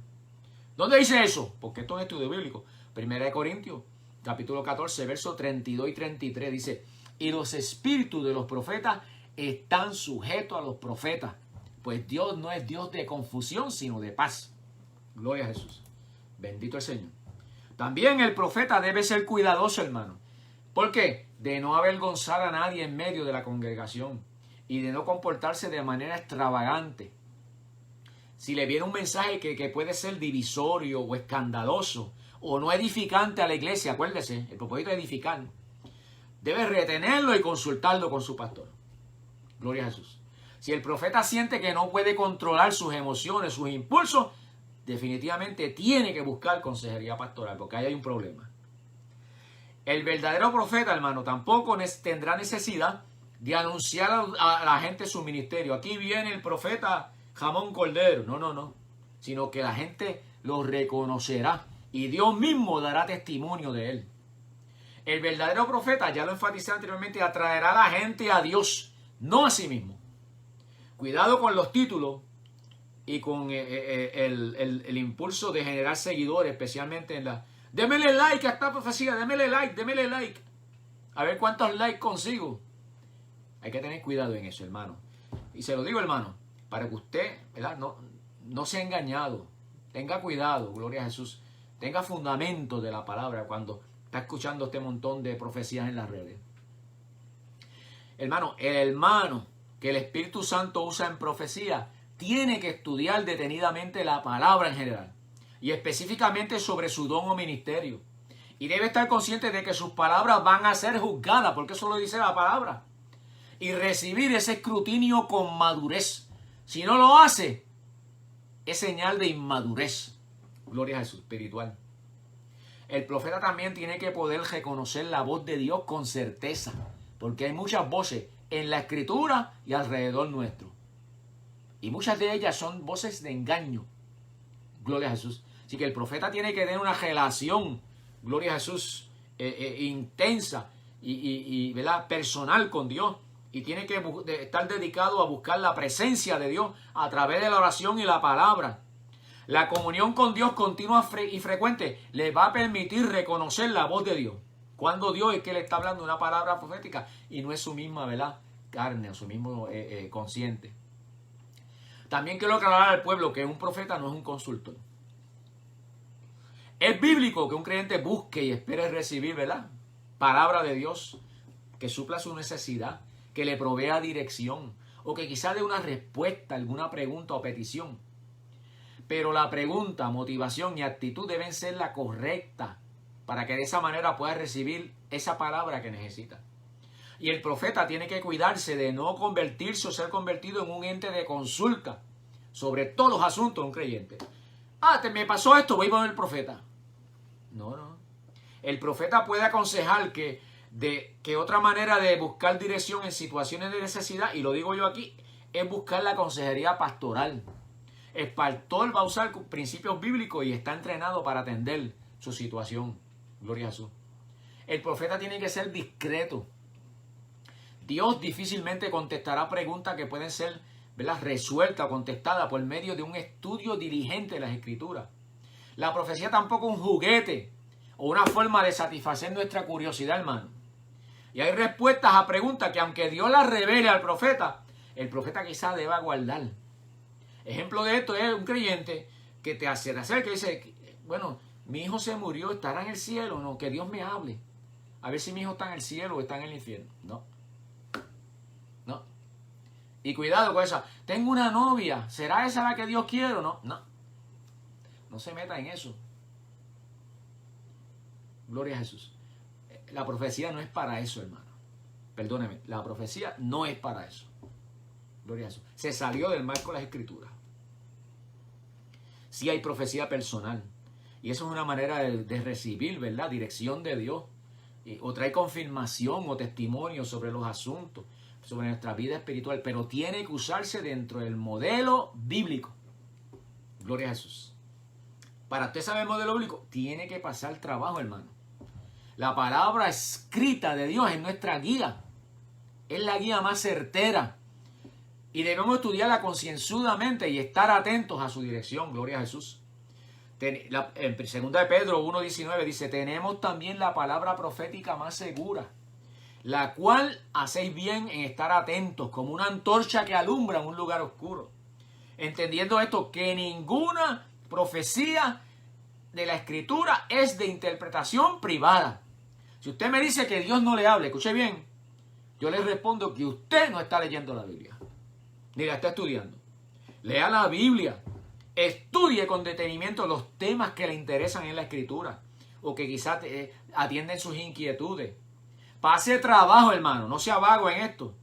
¿Dónde dice eso? Porque esto es estudio bíblico. 1 Corintios, capítulo 14, versos 32 y 33 dice, y los espíritus de los profetas están sujetos a los profetas, pues Dios no es Dios de confusión, sino de paz. Gloria a Jesús. Bendito el Señor. También el profeta debe ser cuidadoso, hermano. ¿Por qué? De no avergonzar a nadie en medio de la congregación y de no comportarse de manera extravagante. Si le viene un mensaje que puede ser divisorio o escandaloso o no edificante a la iglesia, acuérdese, el propósito es edificar. Debe retenerlo y consultarlo con su pastor. Gloria a Jesús. Si el profeta siente que no puede controlar sus emociones, sus impulsos, definitivamente tiene que buscar consejería pastoral, porque ahí hay un problema. El verdadero profeta, hermano, tampoco tendrá necesidad de anunciar a la gente su ministerio. Aquí viene el profeta Jamón Cordero. No. Sino que la gente lo reconocerá y Dios mismo dará testimonio de él. El verdadero profeta, ya lo enfaticé anteriormente, atraerá a la gente a Dios, no a sí mismo. Cuidado con los títulos y con el impulso de generar seguidores, especialmente en la... Démele like a esta profecía, démele like. A ver cuántos likes consigo. Hay que tener cuidado en eso, hermano. Y se lo digo, hermano, para que usted, ¿verdad?, no sea engañado. Tenga cuidado, gloria a Jesús. Tenga fundamento de la palabra cuando está escuchando este montón de profecías en las redes. Hermano, el hermano que el Espíritu Santo usa en profecía tiene que estudiar detenidamente la palabra en general y específicamente sobre su don o ministerio. Y debe estar consciente de que sus palabras van a ser juzgadas, porque eso lo dice la palabra. Y recibir ese escrutinio con madurez. Si no lo hace, es señal de inmadurez. Gloria a Jesús, espiritual. El profeta también tiene que poder reconocer la voz de Dios con certeza, porque hay muchas voces en la Escritura y alrededor nuestro. Y muchas de ellas son voces de engaño. Gloria a Jesús. Así que el profeta tiene que tener una relación, gloria a Jesús, intensa ¿verdad? Personal con Dios. Y tiene que estar dedicado a buscar la presencia de Dios a través de la oración y la palabra. La comunión con Dios continua y frecuente le va a permitir reconocer la voz de Dios. Cuando Dios es que le está hablando una palabra profética y no es su misma, ¿verdad? Carne o su mismo consciente. También quiero aclarar al pueblo que un profeta no es un consultor. Es bíblico que un creyente busque y espere recibir, ¿verdad? Palabra de Dios que supla su necesidad, que le provea dirección o que quizá dé una respuesta a alguna pregunta o petición. Pero la pregunta, motivación y actitud deben ser la correcta para que de esa manera pueda recibir esa palabra que necesita. Y el profeta tiene que cuidarse de no convertirse o ser convertido en un ente de consulta sobre todos los asuntos de un creyente. Me pasó esto, voy a poner el profeta. No. El profeta puede aconsejar que otra manera de buscar dirección en situaciones de necesidad, y lo digo yo aquí, es buscar la consejería pastoral. El pastor va a usar principios bíblicos y está entrenado para atender su situación. Gloria a Jesús. El profeta tiene que ser discreto. Dios difícilmente contestará preguntas que pueden ser, ¿verdad?, resueltas o contestadas por medio de un estudio diligente de las Escrituras. La profecía tampoco es un juguete o una forma de satisfacer nuestra curiosidad, hermano. Y hay respuestas a preguntas que aunque Dios las revele al profeta, el profeta quizás deba guardar. Ejemplo de esto es un creyente que te acerca y dice, bueno, mi hijo se murió, ¿estará en el cielo? No, que Dios me hable. A ver si mi hijo está en el cielo o está en el infierno. No. Y cuidado con esa. Tengo una novia. ¿Será esa la que Dios quiere o no? No se meta en eso. Gloria a Jesús. La profecía no es para eso, hermano. Perdóneme. La profecía no es para eso. Gloria a Jesús. Se salió del marco de las Escrituras. Sí hay profecía personal. Y eso es una manera de recibir, ¿verdad? Dirección de Dios. O trae confirmación o testimonio sobre los asuntos, sobre nuestra vida espiritual. Pero tiene que usarse dentro del modelo bíblico. Gloria a Jesús. Para usted saber el modelo bíblico, tiene que pasar trabajo, hermano. La palabra escrita de Dios es nuestra guía. Es la guía más certera. Y debemos estudiarla concienzudamente y estar atentos a su dirección. Gloria a Jesús. En 2 de Pedro 1:19 dice, tenemos también la palabra profética más segura, la cual hacéis bien en estar atentos, como una antorcha que alumbra en un lugar oscuro. Entendiendo esto, que ninguna profecía de la Escritura es de interpretación privada. Si usted me dice que Dios no le hable, escuche bien, yo le respondo que usted no está leyendo la Biblia, ni la está estudiando. Lea la Biblia, estudie con detenimiento los temas que le interesan en la Escritura, o que quizás atienden sus inquietudes. Pase trabajo, hermano, no sea vago en esto.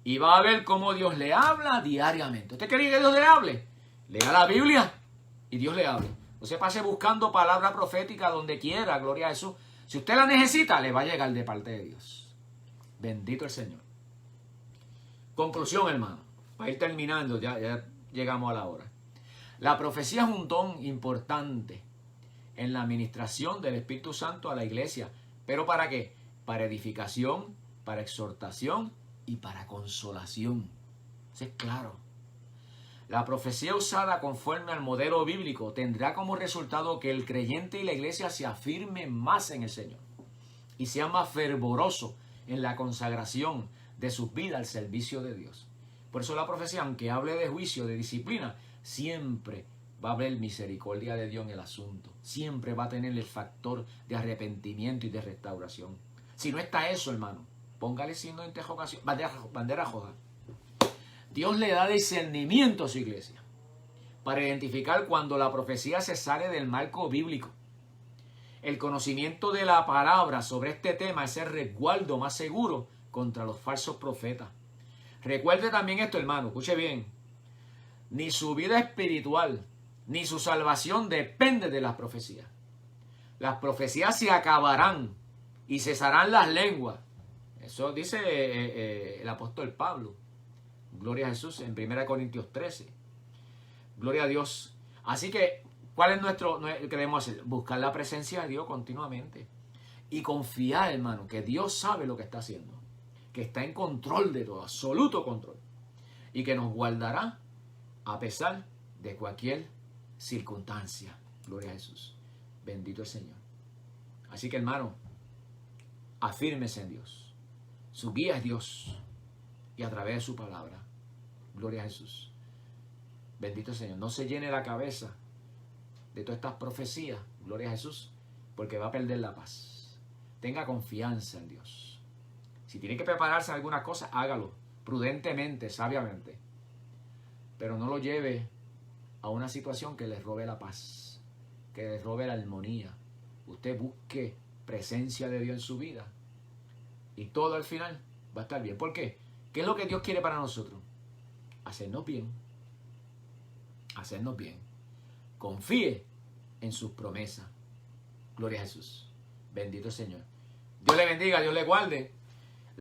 Y va a ver cómo Dios le habla diariamente. ¿Usted quiere que Dios le hable? Lea la Biblia y Dios le hable. Usted pase buscando palabra profética donde quiera, gloria a Jesús. Si usted la necesita, le va a llegar de parte de Dios. Bendito el Señor. Conclusión, hermano. Para ir terminando, ya llegamos a la hora. La profecía es un don importante en la administración del Espíritu Santo a la iglesia. ¿Pero para qué? Para edificación, para exhortación y para consolación. Eso es claro. La profecía usada conforme al modelo bíblico tendrá como resultado que el creyente y la iglesia se afirmen más en el Señor y sean más fervorosos en la consagración de sus vidas al servicio de Dios. Por eso la profecía, aunque hable de juicio, de disciplina, siempre va a haber misericordia de Dios en el asunto. Siempre va a tener el factor de arrepentimiento y de restauración. Si no está eso, hermano, póngale signo de interrogación, bandera roja. Dios le da discernimiento a su iglesia para identificar cuando la profecía se sale del marco bíblico. El conocimiento de la palabra sobre este tema es el resguardo más seguro contra los falsos profetas. Recuerde también esto, hermano, escuche bien. Ni su vida espiritual, ni su salvación depende de las profecías. Las profecías se acabarán y cesarán las lenguas. Eso dice el apóstol Pablo. Gloria a Jesús en 1 Corintios 13. Gloria a Dios. Así que, ¿cuál es nuestro que debemos hacer? Buscar la presencia de Dios continuamente. Y confiar, hermano, que Dios sabe lo que está haciendo. Que está en control de todo, absoluto control. Y que nos guardará a pesar de cualquier circunstancia. Gloria a Jesús. Bendito el Señor. Así que, hermano, afírmese en Dios. Su guía es Dios. Y a través de su palabra. Gloria a Jesús. Bendito el Señor. No se llene la cabeza de todas estas profecías. Gloria a Jesús. Porque va a perder la paz. Tenga confianza en Dios. Si tiene que prepararse en alguna cosa, hágalo. Prudentemente, sabiamente. Pero no lo lleve a una situación que le robe la paz. Que le robe la armonía. Usted busque presencia de Dios en su vida. Y todo al final va a estar bien. ¿Por qué? ¿Qué es lo que Dios quiere para nosotros? Hacernos bien. Hacernos bien. Confíe en sus promesas. Gloria a Jesús. Bendito el Señor. Dios le bendiga, Dios le guarde.